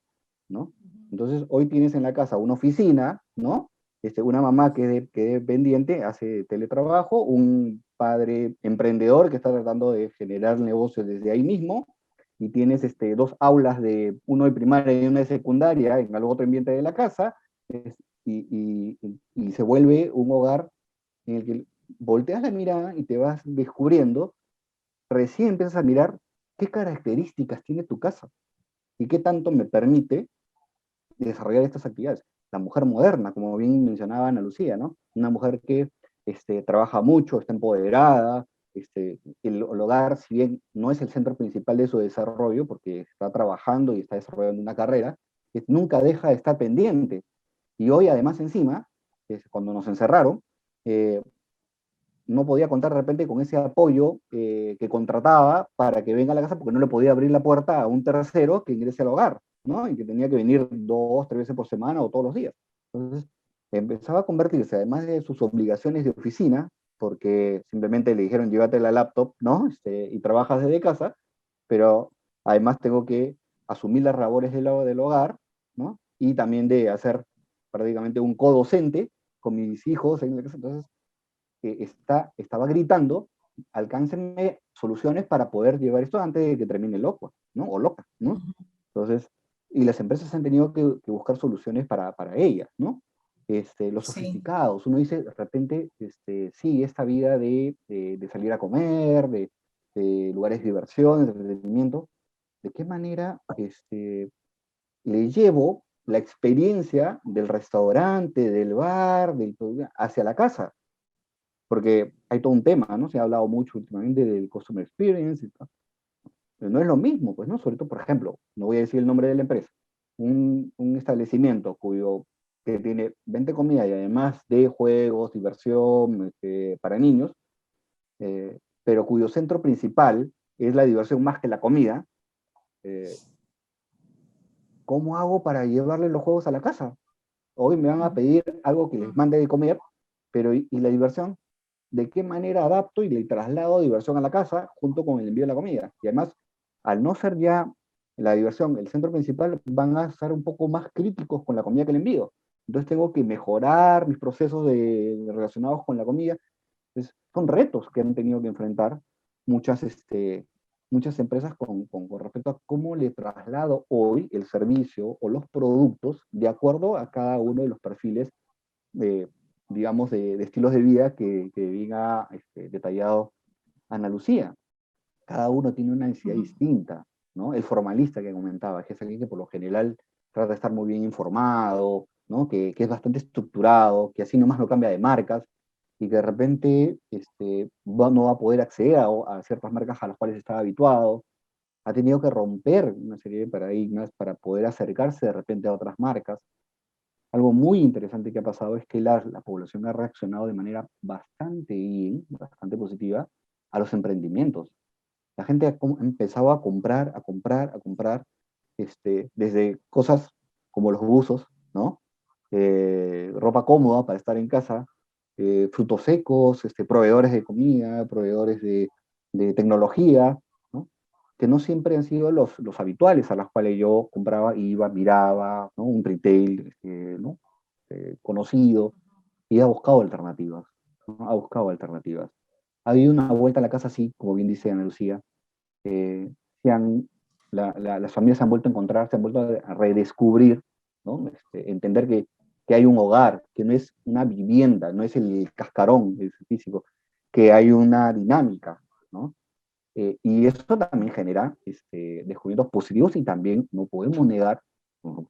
¿no? Entonces, hoy tienes en la casa una oficina, ¿no? Una mamá que es dependiente, hace teletrabajo, un padre emprendedor que está tratando de generar negocios desde ahí mismo, y tienes dos aulas, uno de primaria y una de secundaria, en algún otro ambiente de la casa, y se vuelve un hogar en el que volteas la mirada y te vas descubriendo, recién empiezas a mirar qué características tiene tu casa y qué tanto me permite desarrollar estas actividades. La mujer moderna, como bien mencionaba Ana Lucía, ¿no? Una mujer que trabaja mucho, está empoderada, el hogar, si bien no es el centro principal de su desarrollo, porque está trabajando y está desarrollando una carrera, nunca deja de estar pendiente. Y hoy, además, encima, cuando nos encerraron, no podía contar de repente con ese apoyo que contrataba para que venga a la casa, porque no le podía abrir la puerta a un tercero que ingrese al hogar, ¿no? Y que tenía que venir 2, 3 veces por semana o todos los días. Entonces, empezaba a convertirse, además de sus obligaciones de oficina, porque simplemente le dijeron, llévate la laptop, ¿no? Y trabajas desde casa, pero además tengo que asumir las labores del hogar, ¿no? Y también de hacer prácticamente un co-docente con mis hijos en la casa. Entonces, estaba gritando, alcáncenme soluciones para poder llevar esto antes de que termine loco, ¿no? O loca, ¿no? Entonces, y las empresas han tenido que buscar soluciones para ellas, ¿no? Los Sí. sofisticados, uno dice de repente, sí, esta vida de salir a comer, de lugares de diversión, de entretenimiento, ¿de qué manera le llevo la experiencia del restaurante, del bar, hacia la casa? Porque hay todo un tema, ¿no? Se ha hablado mucho últimamente del customer experience y tal. Pero no es lo mismo, pues, ¿no? Sobre todo, por ejemplo, no voy a decir el nombre de la empresa, un establecimiento que tiene 20 comidas y además de juegos, diversión, para niños, pero cuyo centro principal es la diversión más que la comida. ¿Cómo hago para llevarle los juegos a la casa? Hoy me van a pedir algo que les mande de comer, pero ¿y la diversión? ¿De qué manera adapto y le traslado diversión a la casa junto con el envío de la comida? Y además, al no ser ya la diversión el centro principal, van a estar un poco más críticos con la comida que le envío. entonces tengo que mejorar mis procesos relacionados con la comida. Entonces, son retos que han tenido que enfrentar muchas, muchas empresas con respecto a cómo le traslado hoy el servicio o los productos de acuerdo a cada uno de los perfiles, de, digamos, de estilos de vida que bien ha detallado Ana Lucía. Cada uno tiene una necesidad distinta, ¿no? El formalista que comentaba, que es alguien que por lo general trata de estar muy bien informado, ¿no? Que es bastante estructurado, que así nomás no cambia de marcas, y que de repente no va a poder acceder a ciertas marcas a las cuales estaba habituado, ha tenido que romper una serie de paradigmas para poder acercarse de repente a otras marcas. Algo muy interesante que ha pasado es que la población ha reaccionado de manera bastante bien, bastante positiva, a los emprendimientos. La gente ha empezado a comprar, a comprar, a comprar, desde cosas como los buzos, ¿no? Ropa cómoda para estar en casa, frutos secos, proveedores de comida, proveedores de tecnología, ¿no? Que no siempre han sido los habituales a los cuales yo compraba, iba, miraba, ¿no? Un retail, ¿no? Conocido, y ha buscado alternativas, ¿no? Ha buscado alternativas. Ha habido una vuelta a la casa así, como bien dice Ana Lucía, eh, se han, las familias se han vuelto a encontrar, se han vuelto a redescubrir, ¿no? Entender que hay un hogar, que no es una vivienda, no es el cascarón el físico, que hay una dinámica, ¿no? Y esto también genera descubrimientos positivos y también no podemos negar,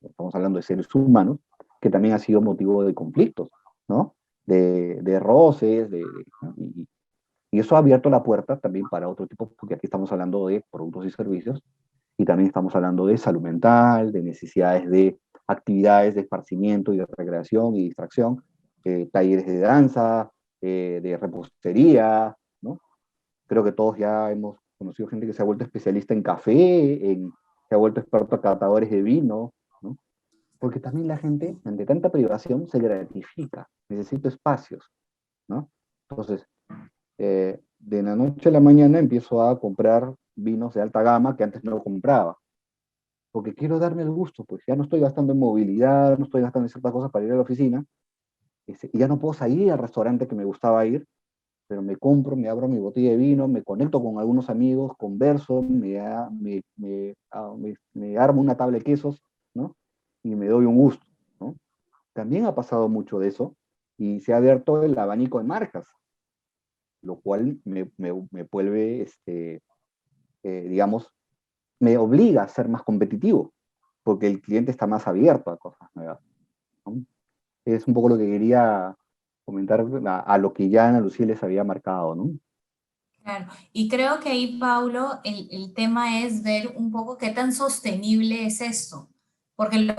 estamos hablando de seres humanos, que también ha sido motivo de conflictos, ¿no? De roces, y eso ha abierto la puerta también para otro tipo, porque aquí estamos hablando de productos y servicios, y también estamos hablando de salud mental, de necesidades de actividades de esparcimiento y de recreación y distracción, talleres de danza, de repostería, ¿no? Creo que todos ya hemos conocido gente que se ha vuelto especialista en café, se ha vuelto experto a catadores de vino, ¿no? Porque también la gente, ante tanta privación, se gratifica, necesita espacios, ¿no? Entonces, de la noche a la mañana empiezo a comprar vinos de alta gama que antes no compraba, porque quiero darme el gusto, pues ya no estoy gastando en movilidad, no estoy gastando en ciertas cosas para ir a la oficina, y ya no puedo salir al restaurante que me gustaba ir, pero me compro, me abro mi botella de vino, me conecto con algunos amigos, converso, me armo una tabla de quesos, ¿no? Y me doy un gusto, ¿no? También ha pasado mucho de eso, y se ha abierto el abanico de marcas, lo cual me vuelve, digamos, me obliga a ser más competitivo, porque el cliente está más abierto a cosas nuevas, ¿no? Es un poco lo que quería comentar a lo que ya Ana Lucía les había marcado, ¿no? Claro, y creo que ahí, Paulo, el tema es ver un poco qué tan sostenible es esto, porque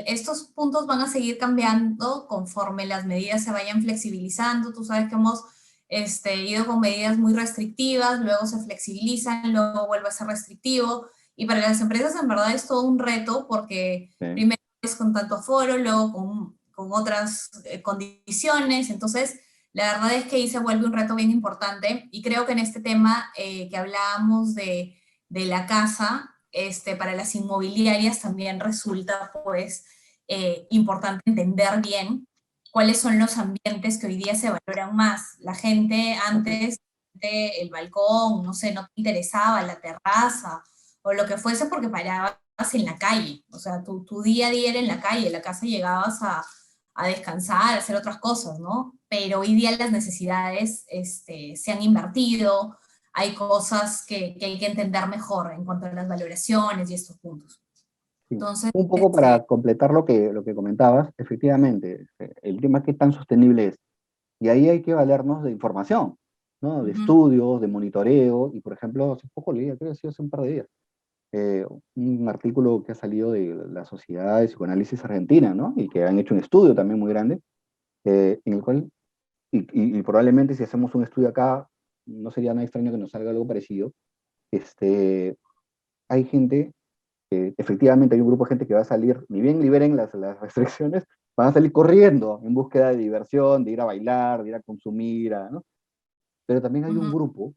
estos puntos van a seguir cambiando conforme las medidas se vayan flexibilizando. Tú sabes que hemos ido con medidas muy restrictivas, luego se flexibilizan, luego vuelve a ser restrictivo, y para las empresas en verdad es todo un reto, porque Sí. primero es con tanto aforo, luego con otras condiciones, entonces la verdad es que ahí se vuelve un reto bien importante, y creo que en este tema que hablábamos de la casa, para las inmobiliarias también resulta pues importante entender bien cuáles son los ambientes que hoy día se valoran más. La gente antes, el balcón, no sé, no te interesaba, la terraza o lo que fuese porque parabas en la calle, o sea, tu día a día era en la calle, la casa llegabas a descansar, a hacer otras cosas, ¿no? Pero hoy día las necesidades se han invertido, hay cosas que hay que entender mejor en cuanto a las valoraciones y estos puntos. Sí. Entonces, Un poco para completar lo que comentabas, efectivamente, el tema qué tan sostenible es. Y ahí hay que valernos de información, ¿no? De estudios, de monitoreo, y por ejemplo, hace poco leí, creo que ha sido hace un par de días, un artículo que ha salido de la Sociedad de Psicoanálisis Argentina, ¿no? Y que han hecho un estudio también muy grande, en el cual, y probablemente si hacemos un estudio acá, no sería nada extraño que nos salga algo parecido. Hay gente, efectivamente hay un grupo de gente que va a salir, ni bien liberen las restricciones, van a salir corriendo en búsqueda de diversión, de ir a bailar, de ir a consumir, ¿no? Pero también hay un grupo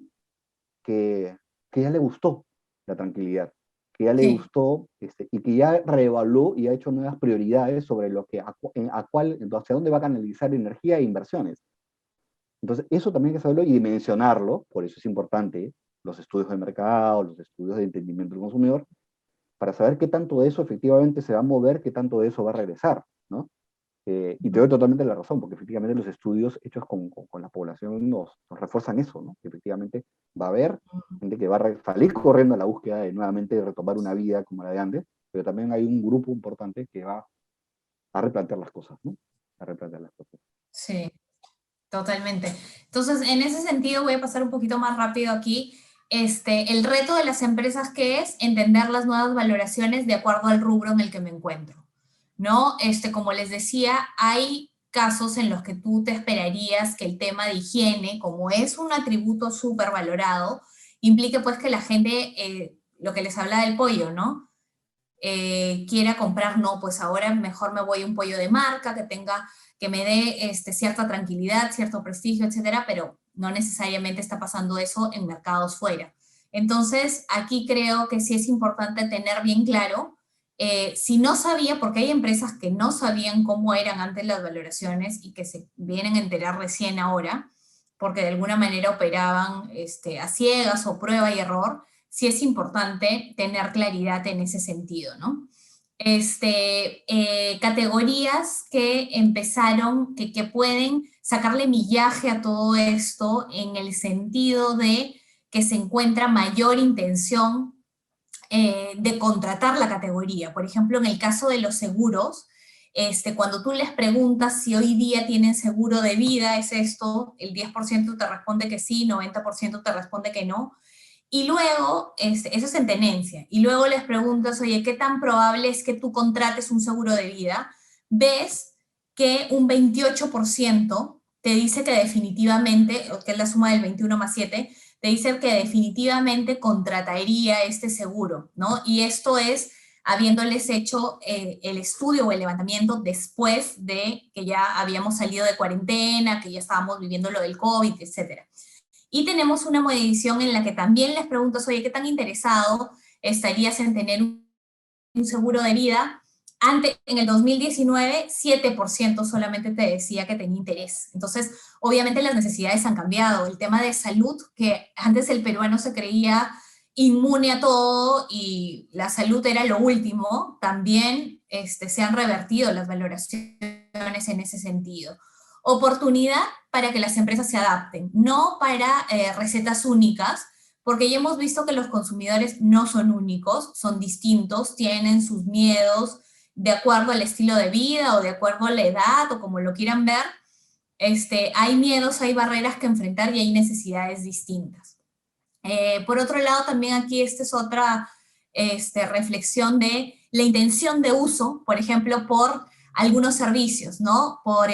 que ya le gustó la tranquilidad, que ya le Sí. gustó, y que ya reevaluó y ha hecho nuevas prioridades sobre lo que, hacia dónde va a canalizar energía e inversiones. Entonces, eso también hay que saberlo y dimensionarlo, por eso es importante los estudios de mercado, los estudios de entendimiento del consumidor, para saber qué tanto de eso efectivamente se va a mover, qué tanto de eso va a regresar, ¿no? Y te doy totalmente la razón, porque efectivamente los estudios hechos con la población nos refuerzan eso, ¿no? Que efectivamente va a haber gente que va a salir corriendo a la búsqueda de nuevamente retomar una vida como la de antes, pero también hay un grupo importante que va a replantear las cosas, ¿no? A replantear las cosas. Sí, totalmente. Entonces, en ese sentido, voy a pasar un poquito más rápido aquí. El reto de las empresas que es entender las nuevas valoraciones de acuerdo al rubro en el que me encuentro, ¿no? Como les decía, hay casos en los que tú te esperarías que el tema de higiene, como es un atributo súper valorado, implique pues que la gente, lo que les habla del pollo, ¿no? Quiera comprar, no, pues ahora mejor me voy a un pollo de marca que tenga, que me dé cierta tranquilidad, cierto prestigio, etcétera, pero no necesariamente está pasando eso en mercados fuera. Entonces, aquí creo que sí es importante tener bien claro, si no sabía, porque hay empresas que no sabían cómo eran antes las valoraciones y que se vienen a enterar recién ahora, porque de alguna manera operaban a ciegas o prueba y error, sí es importante tener claridad en ese sentido, ¿no? Categorías que empezaron, que pueden sacarle millaje a todo esto en el sentido de que se encuentra mayor intención de contratar la categoría. Por ejemplo, en el caso de los seguros, cuando tú les preguntas si hoy día tienen seguro de vida, es esto, el 10% te responde que sí, 90% te responde que no, y luego, eso es en tenencia, y luego les preguntas, oye, ¿qué tan probable es que tú contrates un seguro de vida? Ves que un 28% te dice que definitivamente, que es la suma del 21 más 7, te dice que definitivamente contrataría este seguro, ¿no? Y esto es habiéndoles hecho el estudio o el levantamiento después de que ya habíamos salido de cuarentena, que ya estábamos viviendo lo del COVID, etcétera. Y tenemos una medición en la que también les preguntas, oye, ¿qué tan interesado estarías en tener un seguro de vida? En el 2019, 7% solamente te decía que tenía interés. Entonces, obviamente las necesidades han cambiado. El tema de salud, que antes el peruano se creía inmune a todo y la salud era lo último, también se han revertido las valoraciones en ese sentido. Oportunidad para que las empresas se adapten, no para recetas únicas, porque ya hemos visto que los consumidores no son únicos, son distintos, tienen sus miedos de acuerdo al estilo de vida o de acuerdo a la edad o como lo quieran ver. Hay miedos, hay barreras que enfrentar y hay necesidades distintas. Por otro lado, también aquí esta es otra reflexión de la intención de uso, por ejemplo, por algunos servicios, ¿no? Por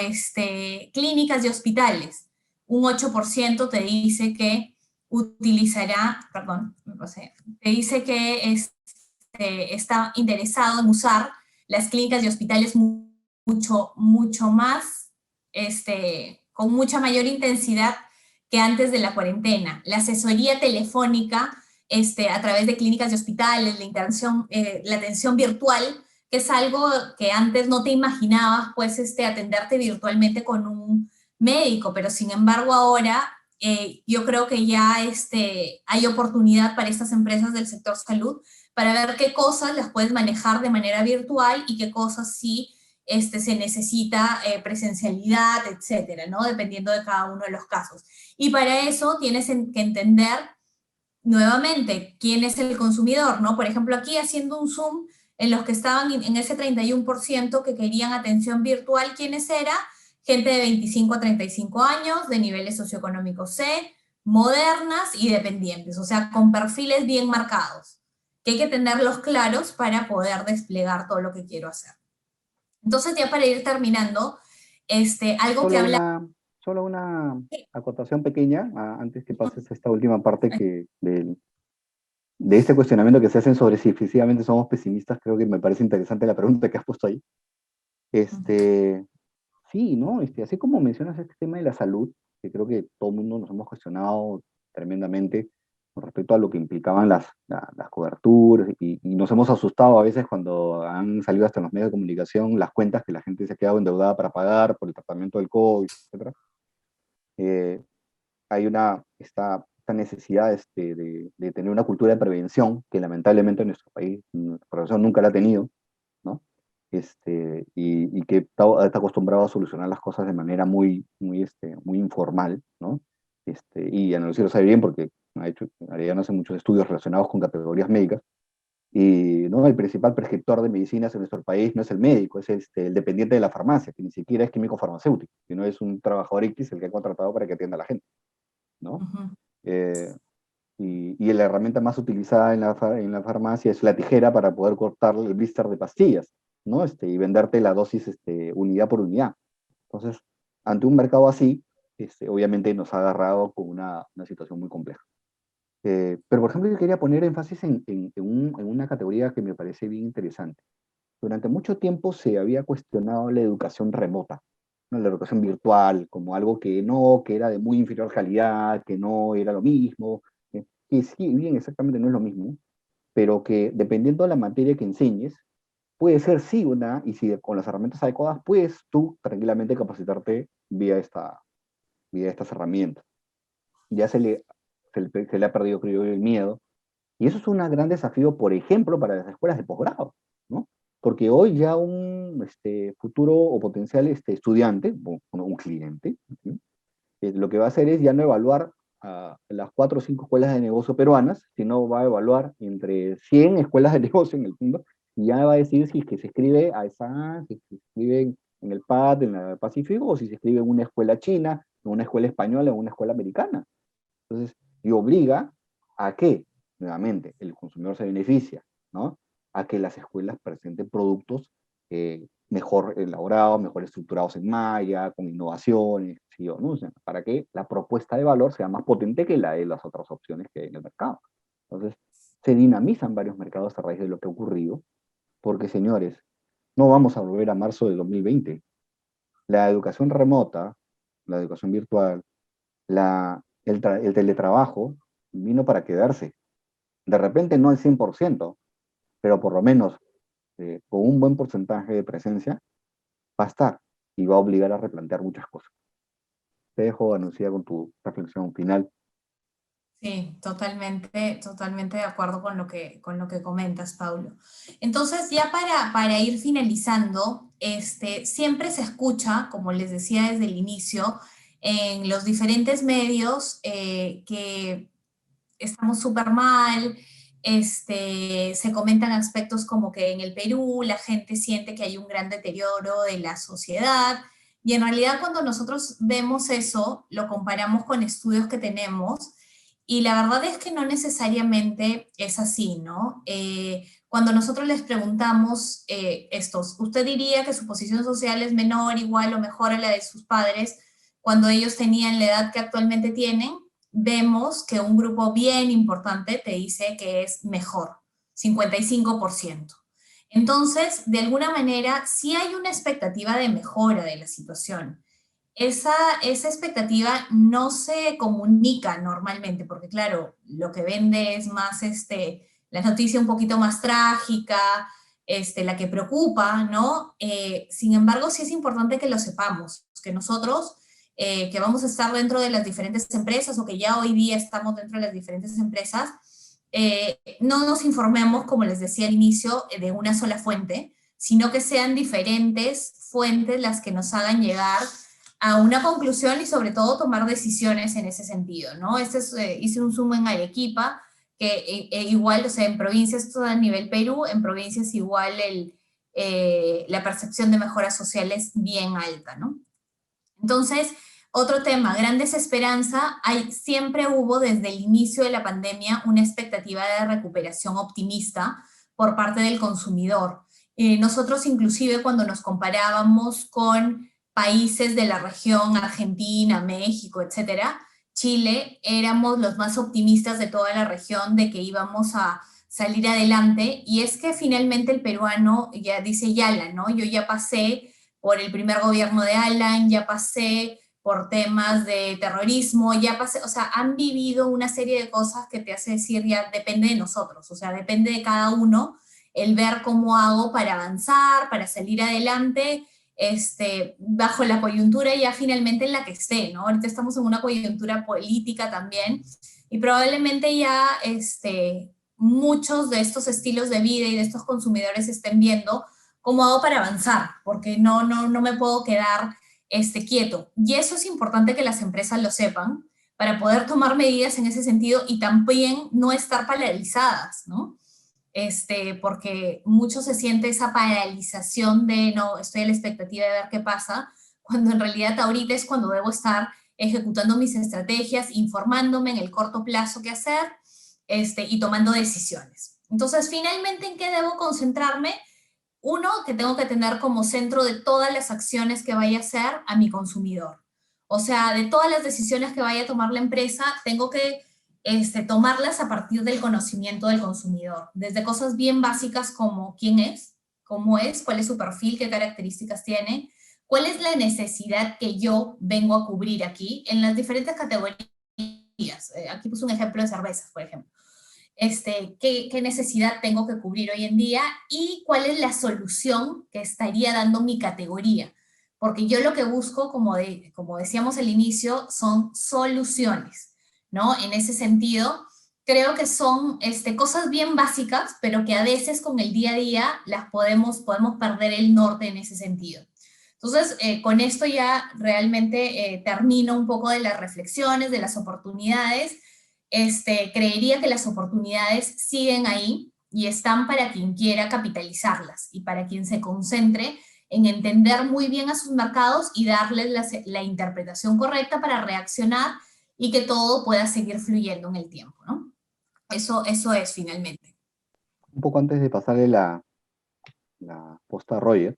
clínicas y hospitales. Un 8% te dice que utilizará, perdón, me pasé, te dice que está interesado en usar las clínicas y hospitales mucho más, con mucha mayor intensidad que antes de la cuarentena. La asesoría telefónica a través de clínicas y hospitales, la atención virtual, que es algo que antes no te imaginabas, pues, atenderte virtualmente con un médico, pero sin embargo ahora yo creo que ya hay oportunidad para estas empresas del sector salud para ver qué cosas las puedes manejar de manera virtual y qué cosas sí se necesita presencialidad, etcétera, ¿no? Dependiendo de cada uno de los casos. Y para eso tienes que entender nuevamente quién es el consumidor, ¿no? Por ejemplo, aquí haciendo un zoom en los que estaban en ese 31% que querían atención virtual, ¿quiénes eran? Gente de 25 a 35 años, de niveles socioeconómicos C, modernas y dependientes, o sea, con perfiles bien marcados, que hay que tenerlos claros para poder desplegar todo lo que quiero hacer. Entonces, ya para ir terminando, algo que habla... Solo una acotación pequeña, antes que pases a esta última parte de este cuestionamiento que se hacen sobre si efectivamente somos pesimistas. Creo que me parece interesante la pregunta que has puesto ahí. Sí, ¿no? Así como mencionas este tema de la salud, que creo que todo el mundo nos hemos cuestionado tremendamente, con respecto a lo que implicaban las coberturas, y nos hemos asustado a veces cuando han salido hasta en los medios de comunicación las cuentas que la gente se ha quedado endeudada para pagar por el tratamiento del COVID, etc. Hay esta necesidad de tener una cultura de prevención que lamentablemente en nuestro país, nuestra profesión nunca la ha tenido, ¿no? Y que está acostumbrado a solucionar las cosas de manera muy informal, ¿no? Y Ana Lucía lo sabe bien porque Arellano hace muchos estudios relacionados con categorías médicas, y ¿no? El principal prescriptor de medicinas en nuestro país no es el médico, es el dependiente de la farmacia, que ni siquiera es químico farmacéutico, sino es un trabajador X el que ha contratado para que atienda a la gente, ¿no? Ujú. Y la herramienta más utilizada en la farmacia es la tijera para poder cortar el blister de pastillas, ¿no? Y venderte la dosis unidad por unidad. Entonces, ante un mercado así, obviamente nos ha agarrado con una situación muy compleja. Pero, por ejemplo, yo quería poner énfasis en una categoría que me parece bien interesante. Durante mucho tiempo se había cuestionado la educación remota, ¿no? La educación virtual, como algo que era de muy inferior calidad, que no era lo mismo, que sí, bien, exactamente no es lo mismo, pero que dependiendo de la materia que enseñes, puede ser sí y si con las herramientas adecuadas, puedes tú tranquilamente capacitarte vía estas herramientas. Ya se le ha perdido, creo yo, el miedo. Y eso es un gran desafío, por ejemplo, para las escuelas de posgrado, ¿no? Porque hoy ya un futuro o potencial estudiante, un cliente, ¿sí? Lo que va a hacer es ya no evaluar a las 4 o 5 escuelas de negocio peruanas, sino va a evaluar entre 100 escuelas de negocio en el mundo, y ya va a decir si es que se escribe a esa, si se escribe en el PAD, en el Pacífico, o si se escribe en una escuela china, en una escuela española, en una escuela americana. Entonces, y obliga a que, nuevamente, el consumidor se beneficia, ¿no? A que las escuelas presenten productos mejor elaborados, mejor estructurados en malla, con innovaciones, ¿sí o no? O sea, para que la propuesta de valor sea más potente que la de las otras opciones que hay en el mercado. Entonces, se dinamizan varios mercados a raíz de lo que ha ocurrido, porque, señores, no vamos a volver a marzo de 2020. La educación remota, la educación virtual, el teletrabajo vino para quedarse. De repente no al 100%, pero por lo menos con un buen porcentaje de presencia va a estar y va a obligar a replantear muchas cosas. Te dejo, Anuncia, con tu reflexión final. Sí, totalmente de acuerdo con lo que comentas, Paulo. Entonces, ya para ir finalizando, siempre se escucha, como les decía desde el inicio, en los diferentes medios que estamos súper mal, se comentan aspectos como que en el Perú la gente siente que hay un gran deterioro de la sociedad, y en realidad cuando nosotros vemos eso, lo comparamos con estudios que tenemos, y la verdad es que no necesariamente es así, ¿no? Cuando nosotros les preguntamos ¿usted diría que su posición social es menor, igual o mejor a la de sus padres cuando ellos tenían la edad que actualmente tienen? Vemos que un grupo bien importante te dice que es mejor, 55%. Entonces, de alguna manera, sí hay una expectativa de mejora de la situación. Esa expectativa no se comunica normalmente, porque claro, lo que vende es más la noticia un poquito más trágica, la que preocupa, ¿no? Sin embargo, sí es importante que lo sepamos, que nosotros, que vamos a estar dentro de las diferentes empresas, o que ya hoy día estamos dentro de las diferentes empresas, no nos informemos, como les decía al inicio, de una sola fuente, sino que sean diferentes fuentes las que nos hagan llegar a una conclusión y sobre todo tomar decisiones en ese sentido, ¿no? Hice un zoom en Arequipa, que igual, o sea, en provincias, todo a nivel Perú, en provincias igual la percepción de mejora social es bien alta, ¿no? Entonces, otro tema, gran desesperanza. Siempre hubo desde el inicio de la pandemia una expectativa de recuperación optimista por parte del consumidor. Nosotros inclusive cuando nos comparábamos con países de la región, Argentina, México, etcétera, Chile, éramos los más optimistas de toda la región de que íbamos a salir adelante, y es que finalmente el peruano ya dice Yala, ¿no? Yo ya pasé por el primer gobierno de Alan, ya pasé por temas de terrorismo, o sea, han vivido una serie de cosas que te hace decir ya depende de nosotros, o sea, depende de cada uno el ver cómo hago para avanzar, para salir adelante, bajo la coyuntura ya finalmente en la que esté, ¿no? Ahorita estamos en una coyuntura política también, y probablemente ya muchos de estos estilos de vida y de estos consumidores estén viendo cómo hago para avanzar, porque no me puedo quedar quieto. Y eso es importante que las empresas lo sepan para poder tomar medidas en ese sentido y también no estar paralizadas, ¿no? Porque mucho se siente esa paralización de no, estoy a la expectativa de ver qué pasa, cuando en realidad ahorita es cuando debo estar ejecutando mis estrategias, informándome en el corto plazo qué hacer, y tomando decisiones. Entonces, finalmente, ¿en qué debo concentrarme? Uno, que tengo que tener como centro de todas las acciones que vaya a hacer a mi consumidor. O sea, de todas las decisiones que vaya a tomar la empresa, tengo que tomarlas a partir del conocimiento del consumidor. Desde cosas bien básicas como quién es, cómo es, cuál es su perfil, qué características tiene, cuál es la necesidad que yo vengo a cubrir aquí en las diferentes categorías. Aquí puse un ejemplo de cervezas, por ejemplo. ¿Qué necesidad tengo que cubrir hoy en día y cuál es la solución que estaría dando mi categoría. Porque yo lo que busco, como decíamos al inicio, son soluciones, ¿no? En ese sentido, creo que son cosas bien básicas, pero que a veces con el día a día las podemos perder el norte en ese sentido. Entonces, con esto ya realmente termino un poco de las reflexiones, de las oportunidades. Creería que las oportunidades siguen ahí y están para quien quiera capitalizarlas y para quien se concentre en entender muy bien a sus mercados y darles la interpretación correcta para reaccionar y que todo pueda seguir fluyendo en el tiempo, ¿no? Eso es finalmente. Un poco antes de pasarle la posta a Roger,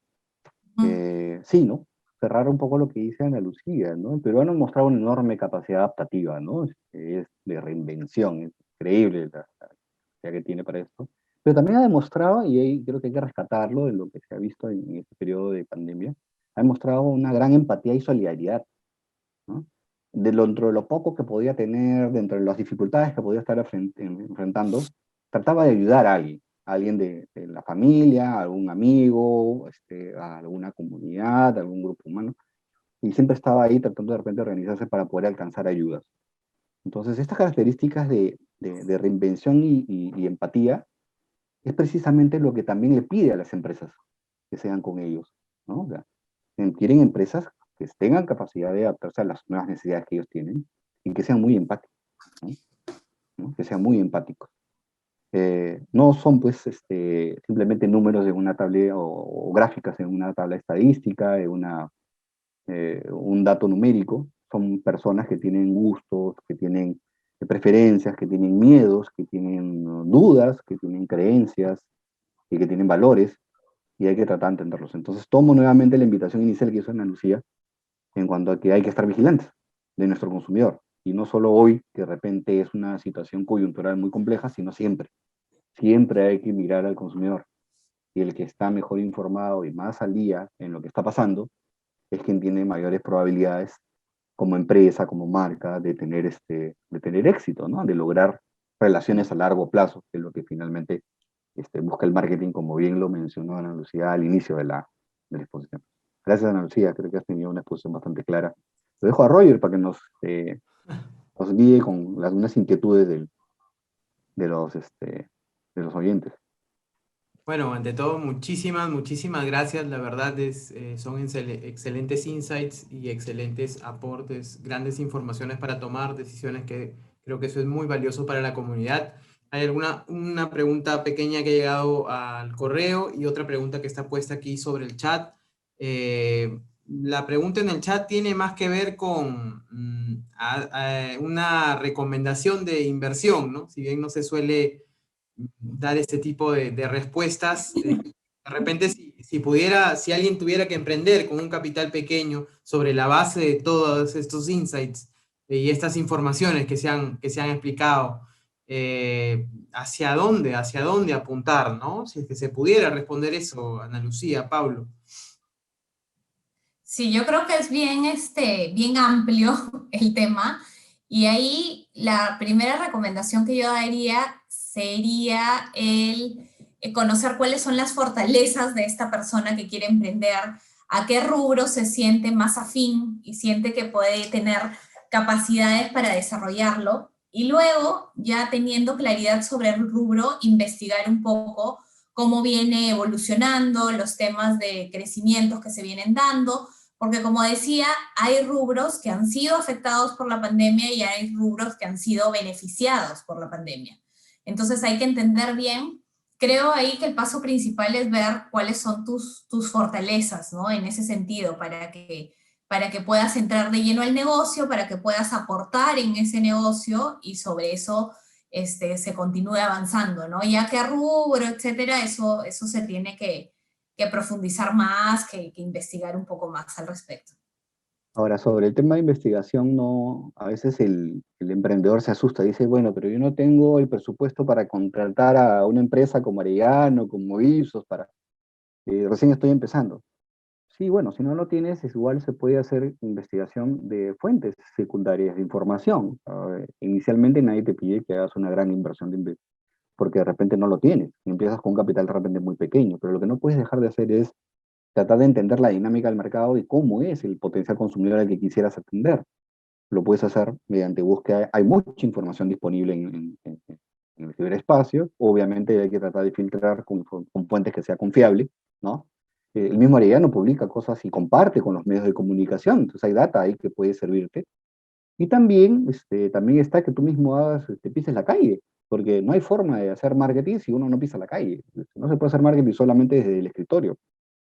sí, ¿no? Cerrar un poco lo que dice Ana Lucía, ¿no? El peruano ha mostrado una enorme capacidad adaptativa, ¿no? Es de reinvención, es increíble la capacidad que tiene para esto. Pero también ha demostrado, y ahí creo que hay que rescatarlo de lo que se ha visto en este periodo de pandemia, ha demostrado una gran empatía y solidaridad, ¿no? Dentro de lo poco que podía tener, dentro de las dificultades que podía estar enfrentando, trataba de ayudar a alguien de la familia, a algún amigo, a alguna comunidad, a algún grupo humano, y siempre estaba ahí tratando de repente organizarse para poder alcanzar ayudas. Entonces, estas características de reinvención y empatía es precisamente lo que también le pide a las empresas que sean con ellos, ¿no? O sea, quieren empresas que tengan capacidad de adaptarse a las nuevas necesidades que ellos tienen y que sean muy empáticos, ¿no? Que sean muy empáticos. No son pues simplemente números de una tabla o gráficas en una tabla estadística, de un dato numérico. Son personas que tienen gustos, que tienen preferencias, que tienen miedos, que tienen dudas, que tienen creencias y que tienen valores, y hay que tratar de entenderlos. Entonces tomo nuevamente la invitación inicial que hizo Ana Lucía en cuanto a que hay que estar vigilantes de nuestro consumidor, y no solo hoy, que de repente es una situación coyuntural muy compleja, sino siempre. Siempre hay que mirar al consumidor, y el que está mejor informado y más al día en lo que está pasando es quien tiene mayores probabilidades como empresa, como marca, de tener éxito, ¿no? De lograr relaciones a largo plazo, que es lo que finalmente busca el marketing, como bien lo mencionó Ana Lucía al inicio de la exposición. Gracias, Ana Lucía, creo que has tenido una exposición bastante clara. Lo dejo a Roger para que nos guíe con algunas inquietudes de los oyentes. Bueno, ante todo, muchísimas gracias. La verdad son excelentes insights y excelentes aportes, grandes informaciones para tomar decisiones, que creo que eso es muy valioso para la comunidad. Hay una pregunta pequeña que ha llegado al correo y otra pregunta que está puesta aquí sobre el chat. La pregunta en el chat tiene más que ver con una recomendación de inversión, ¿no? Si bien no se suele dar este tipo de respuestas, de repente si alguien tuviera que emprender con un capital pequeño sobre la base de todos estos insights y estas informaciones que se han explicado, ¿hacia dónde apuntar, ¿no? Si es que se pudiera responder eso, Ana Lucía, Pablo. Sí, yo creo que es bien, bien amplio el tema, y ahí la primera recomendación que yo daría sería el conocer cuáles son las fortalezas de esta persona que quiere emprender, a qué rubro se siente más afín y siente que puede tener capacidades para desarrollarlo, y luego, ya teniendo claridad sobre el rubro, investigar un poco cómo viene evolucionando, los temas de crecimientos que se vienen dando, porque como decía, hay rubros que han sido afectados por la pandemia y hay rubros que han sido beneficiados por la pandemia. Entonces hay que entender bien. Creo ahí que el paso principal es ver cuáles son tus fortalezas, ¿no? En ese sentido, para que puedas entrar de lleno al negocio, para que puedas aportar en ese negocio y sobre eso se continúe avanzando, ¿no? Ya que rubro, etcétera, eso se tiene que profundizar más, que investigar un poco más al respecto. Ahora, sobre el tema de investigación, no, a veces el emprendedor se asusta, dice, bueno, pero yo no tengo el presupuesto para contratar a una empresa como Arellano, como Ipsos, recién estoy empezando. Sí, bueno, si no lo tienes, es igual se puede hacer investigación de fuentes secundarias de información. Inicialmente nadie te pide que hagas una gran inversión porque de repente no lo tienes, y empiezas con un capital de repente muy pequeño, pero lo que no puedes dejar de hacer es tratar de entender la dinámica del mercado y cómo es el potencial consumidor al que quisieras atender. Lo puedes hacer mediante búsqueda. Hay mucha información disponible en el ciberespacio. Obviamente hay que tratar de filtrar con fuentes que sea confiable, ¿no? El mismo Arellano publica cosas y comparte con los medios de comunicación, entonces hay data ahí que puede servirte. Y también, también está que tú mismo pises la calle, porque no hay forma de hacer marketing si uno no pisa la calle. No se puede hacer marketing solamente desde el escritorio,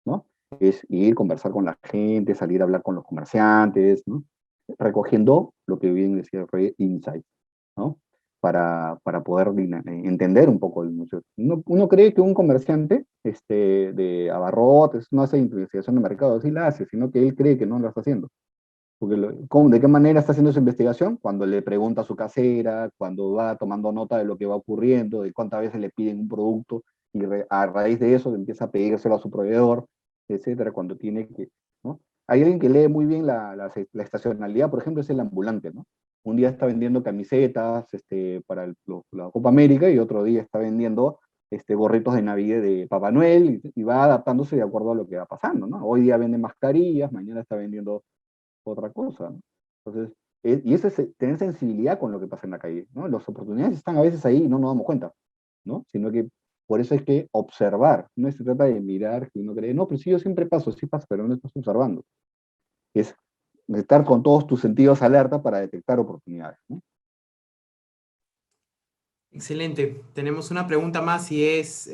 ¿no? Es ir, conversar con la gente, salir a hablar con los comerciantes, ¿no? Recogiendo lo que bien decía Rey, insight, ¿no? Para poder entender un poco el negocio. Uno cree que un comerciante de abarrotes no hace investigación de mercado, sí la hace, sino que él cree que no lo está haciendo. Porque ¿de qué manera está haciendo su investigación? Cuando le pregunta a su casera, cuando va tomando nota de lo que va ocurriendo, de cuántas veces le piden un producto, y a raíz de eso empieza a pedírselo a su proveedor, etcétera, cuando tiene que, ¿no? Hay alguien que lee muy bien la estacionalidad, por ejemplo, es el ambulante, ¿no? Un día está vendiendo camisetas para la Copa América, y otro día está vendiendo gorritos de Navidad de Papá Noel, y va adaptándose de acuerdo a lo que va pasando, ¿no? Hoy día vende mascarillas, mañana está vendiendo otra cosa, ¿no? Entonces, y eso es tener sensibilidad con lo que pasa en la calle, ¿no? Las oportunidades están a veces ahí y no nos damos cuenta, ¿no? Sino que por eso hay que observar, no se trata de mirar que uno cree, no, pero sí, yo siempre paso, sí pasa, pero no estás observando. Es estar con todos tus sentidos alerta para detectar oportunidades, ¿no? Excelente. Tenemos una pregunta más y es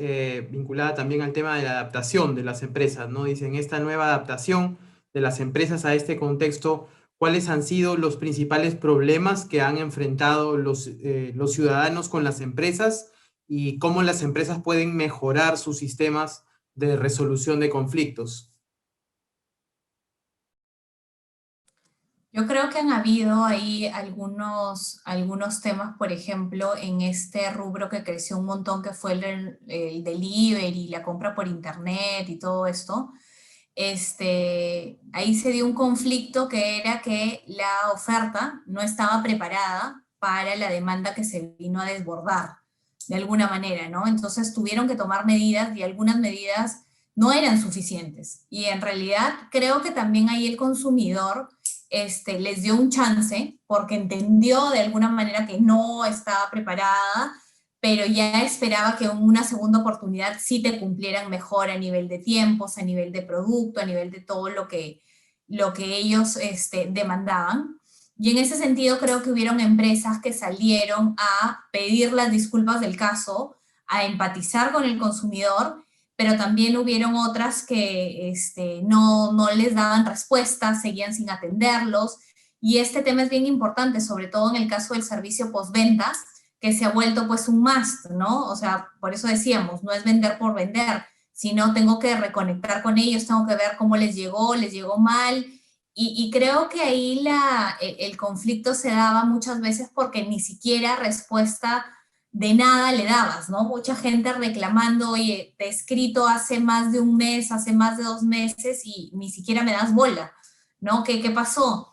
vinculada también al tema de la adaptación de las empresas, ¿no? Dicen, esta nueva adaptación de las empresas a este contexto, ¿cuáles han sido los principales problemas que han enfrentado los ciudadanos con las empresas y cómo las empresas pueden mejorar sus sistemas de resolución de conflictos? Yo creo que han habido ahí algunos temas, por ejemplo, en este rubro que creció un montón, que fue el delivery, la compra por internet y todo esto. Ahí se dio un conflicto que era que la oferta no estaba preparada para la demanda que se vino a desbordar, de alguna manera, ¿no? Entonces tuvieron que tomar medidas, y algunas medidas no eran suficientes. Y en realidad creo que también ahí el consumidor les dio un chance porque entendió de alguna manera que no estaba preparada, pero ya esperaba que en una segunda oportunidad sí te cumplieran mejor a nivel de tiempos, a nivel de producto, a nivel de todo lo que ellos demandaban. Y en ese sentido creo que hubieron empresas que salieron a pedir las disculpas del caso, a empatizar con el consumidor, pero también hubieron otras que no les daban respuesta, seguían sin atenderlos. Y este tema es bien importante, sobre todo en el caso del servicio postventa, que se ha vuelto pues un must, ¿no? O sea, por eso decíamos, no es vender por vender, sino tengo que reconectar con ellos, tengo que ver cómo les llegó mal. Y creo que ahí el conflicto se daba muchas veces porque ni siquiera respuesta de nada le dabas, ¿no? Mucha gente reclamando, oye, te he escrito hace más de un mes, hace más de 2 meses y ni siquiera me das bola, ¿no? ¿Qué pasó?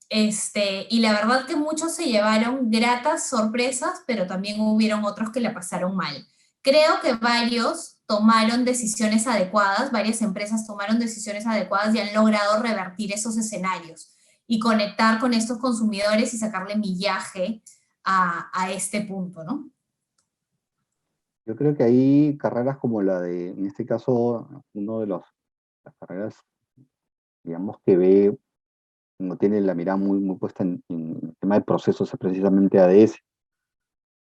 Y la verdad que muchos se llevaron gratas sorpresas, pero también hubieron otros que la pasaron mal. Creo que varios tomaron decisiones adecuadas, varias empresas tomaron decisiones adecuadas y han logrado revertir esos escenarios y conectar con estos consumidores y sacarle millaje a este punto, ¿no? Yo creo que hay carreras como la de, en este caso, las carreras, digamos, que ve, no tiene la mirada muy puesta en el tema de procesos, es precisamente ADS.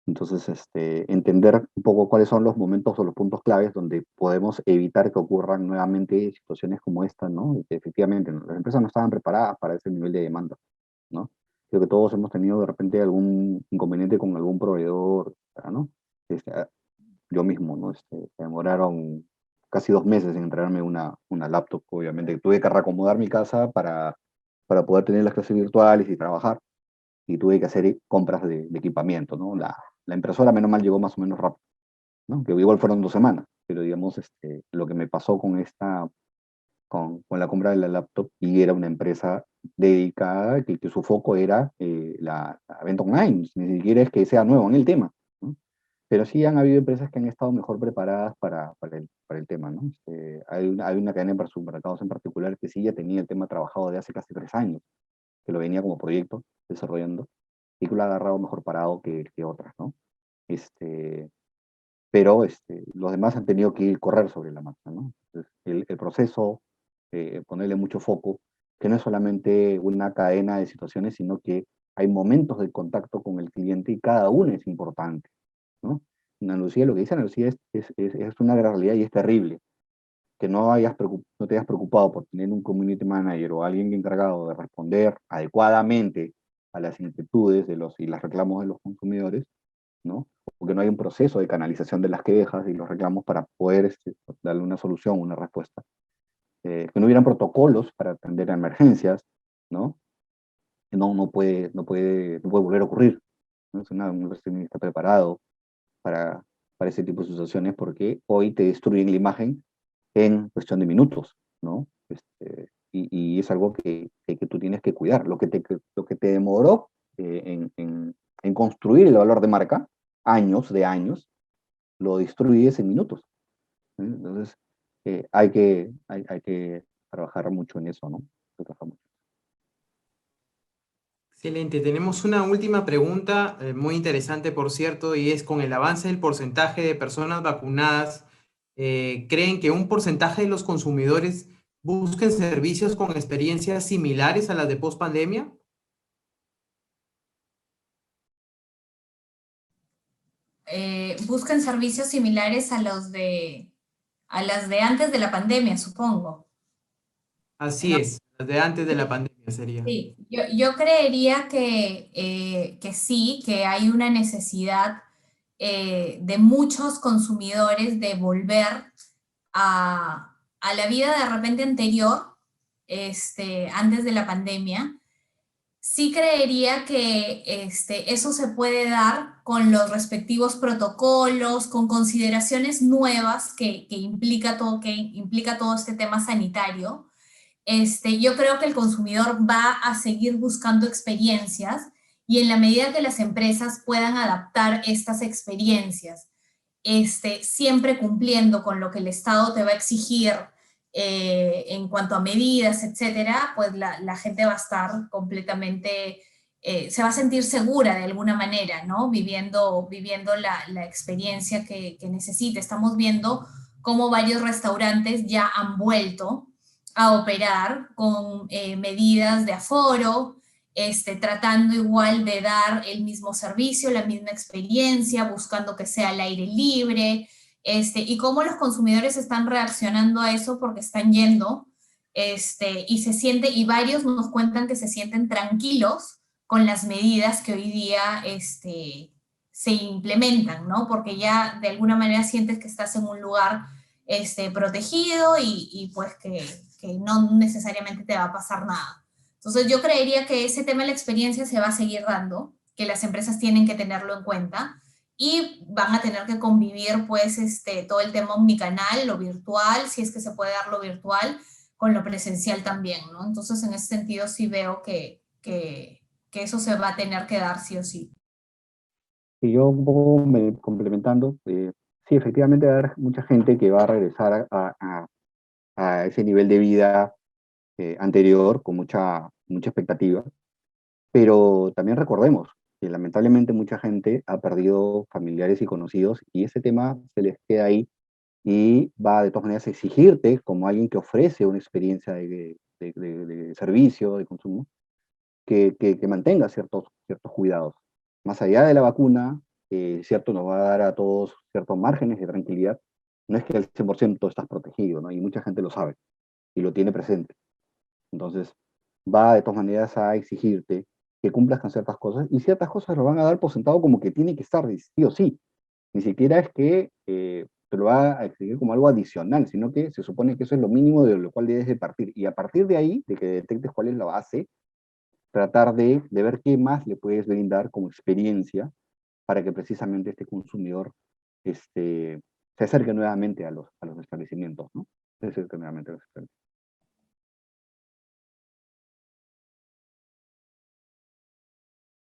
Entonces, entender un poco cuáles son los momentos o los puntos claves donde podemos evitar que ocurran nuevamente situaciones como esta, ¿no? Y que efectivamente las empresas no estaban preparadas para ese nivel de demanda, ¿no? Creo que todos hemos tenido de repente algún inconveniente con algún proveedor, ¿no? Yo mismo, ¿no? Se demoraron casi 2 meses en entregarme una laptop, obviamente. Tuve que reacomodar mi casa para poder tener las clases virtuales y trabajar, y tuve que hacer compras de equipamiento, ¿no? La impresora, menos mal, llegó más o menos rápido, ¿no? Que igual fueron 2 semanas, pero digamos, lo que me pasó con la compra de la laptop, y era una empresa dedicada, que su foco era la venta online, ni siquiera es que sea nuevo en el tema, ¿no? Pero sí han habido empresas que han estado mejor preparadas para el tema, ¿no? Hay una cadena de supermercados en particular que sí ya tenía el tema trabajado de hace casi 3 años, que lo venía como proyecto desarrollando, y que lo ha agarrado mejor parado que otras, ¿no? Pero los demás han tenido que correr sobre la marcha, ¿no? Entonces, el proceso, ponerle mucho foco, que no es solamente una cadena de situaciones, sino que hay momentos de contacto con el cliente y cada uno es importante, ¿no? Ana Lucía, lo que dice Ana Lucía es una gran realidad y es terrible. Que no te hayas preocupado por tener un community manager o alguien encargado de responder adecuadamente a las inquietudes y los reclamos de los consumidores, ¿no? Porque no hay un proceso de canalización de las quejas y los reclamos para poder darle una solución, una respuesta. Que no hubieran protocolos para atender a emergencias, ¿no? No puede volver a ocurrir, ¿no? Un recién está preparado para ese tipo de situaciones, porque hoy te destruyen la imagen en cuestión de minutos, ¿no? Y es algo que tú tienes que cuidar. Lo que te demoró en construir el valor de marca, años, lo destruyes en minutos, ¿sí? Entonces, hay que trabajar mucho en eso, ¿no? Excelente. Tenemos una última pregunta, muy interesante, por cierto, y es: con el avance del porcentaje de personas vacunadas, ¿creen que un porcentaje de los consumidores busquen servicios con experiencias similares a las de post-pandemia? Buscan servicios similares a las de antes de la pandemia, supongo. Así ¿No? es, las de antes de la pandemia sería. Sí, yo creería que sí, que hay una necesidad de muchos consumidores de volver a la vida de repente anterior, antes de la pandemia. Sí creería que eso se puede dar con los respectivos protocolos, con consideraciones nuevas que implica todo este tema sanitario. Yo creo que el consumidor va a seguir buscando experiencias, y en la medida que las empresas puedan adaptar estas experiencias, siempre cumpliendo con lo que el Estado te va a exigir en cuanto a medidas, etcétera, pues la gente va a estar completamente, se va a sentir segura de alguna manera, ¿no? Viviendo la experiencia que necesita. Estamos viendo cómo varios restaurantes ya han vuelto a operar con medidas de aforo, tratando igual de dar el mismo servicio, la misma experiencia, buscando que sea al aire libre, y cómo los consumidores están reaccionando a eso, porque están yendo, y varios nos cuentan que se sienten tranquilos con las medidas que hoy día se implementan, ¿no? Porque ya de alguna manera sientes que estás en un lugar protegido y pues que no necesariamente te va a pasar nada. Entonces yo creería que ese tema de la experiencia se va a seguir dando, que las empresas tienen que tenerlo en cuenta, y van a tener que convivir pues todo el tema omnicanal, lo virtual, si es que se puede dar lo virtual, con lo presencial también, ¿no? Entonces en ese sentido sí veo que eso se va a tener que dar sí o sí. Y yo un poco complementando, sí, efectivamente va a haber mucha gente que va a regresar a ese nivel de vida anterior con mucha expectativa, pero también recordemos que lamentablemente mucha gente ha perdido familiares y conocidos y ese tema se les queda ahí y va de todas maneras a exigirte como alguien que ofrece una experiencia de servicio, de consumo, que mantenga ciertos cuidados. Más allá de la vacuna, cierto, nos va a dar a todos ciertos márgenes de tranquilidad. No es que al 100% estás protegido, ¿no? Y mucha gente lo sabe y lo tiene presente. Entonces, va de todas maneras a exigirte que cumplas con ciertas cosas y ciertas cosas lo van a dar por sentado como que tiene que estar sí o sí. Ni siquiera es que te lo va a exigir como algo adicional, sino que se supone que eso es lo mínimo de lo cual debes de partir. Y a partir de ahí, de que detectes cuál es la base, tratar de ver qué más le puedes brindar como experiencia para que precisamente este consumidor se acerque nuevamente a los establecimientos, ¿no? Se acerque nuevamente a los establecimientos.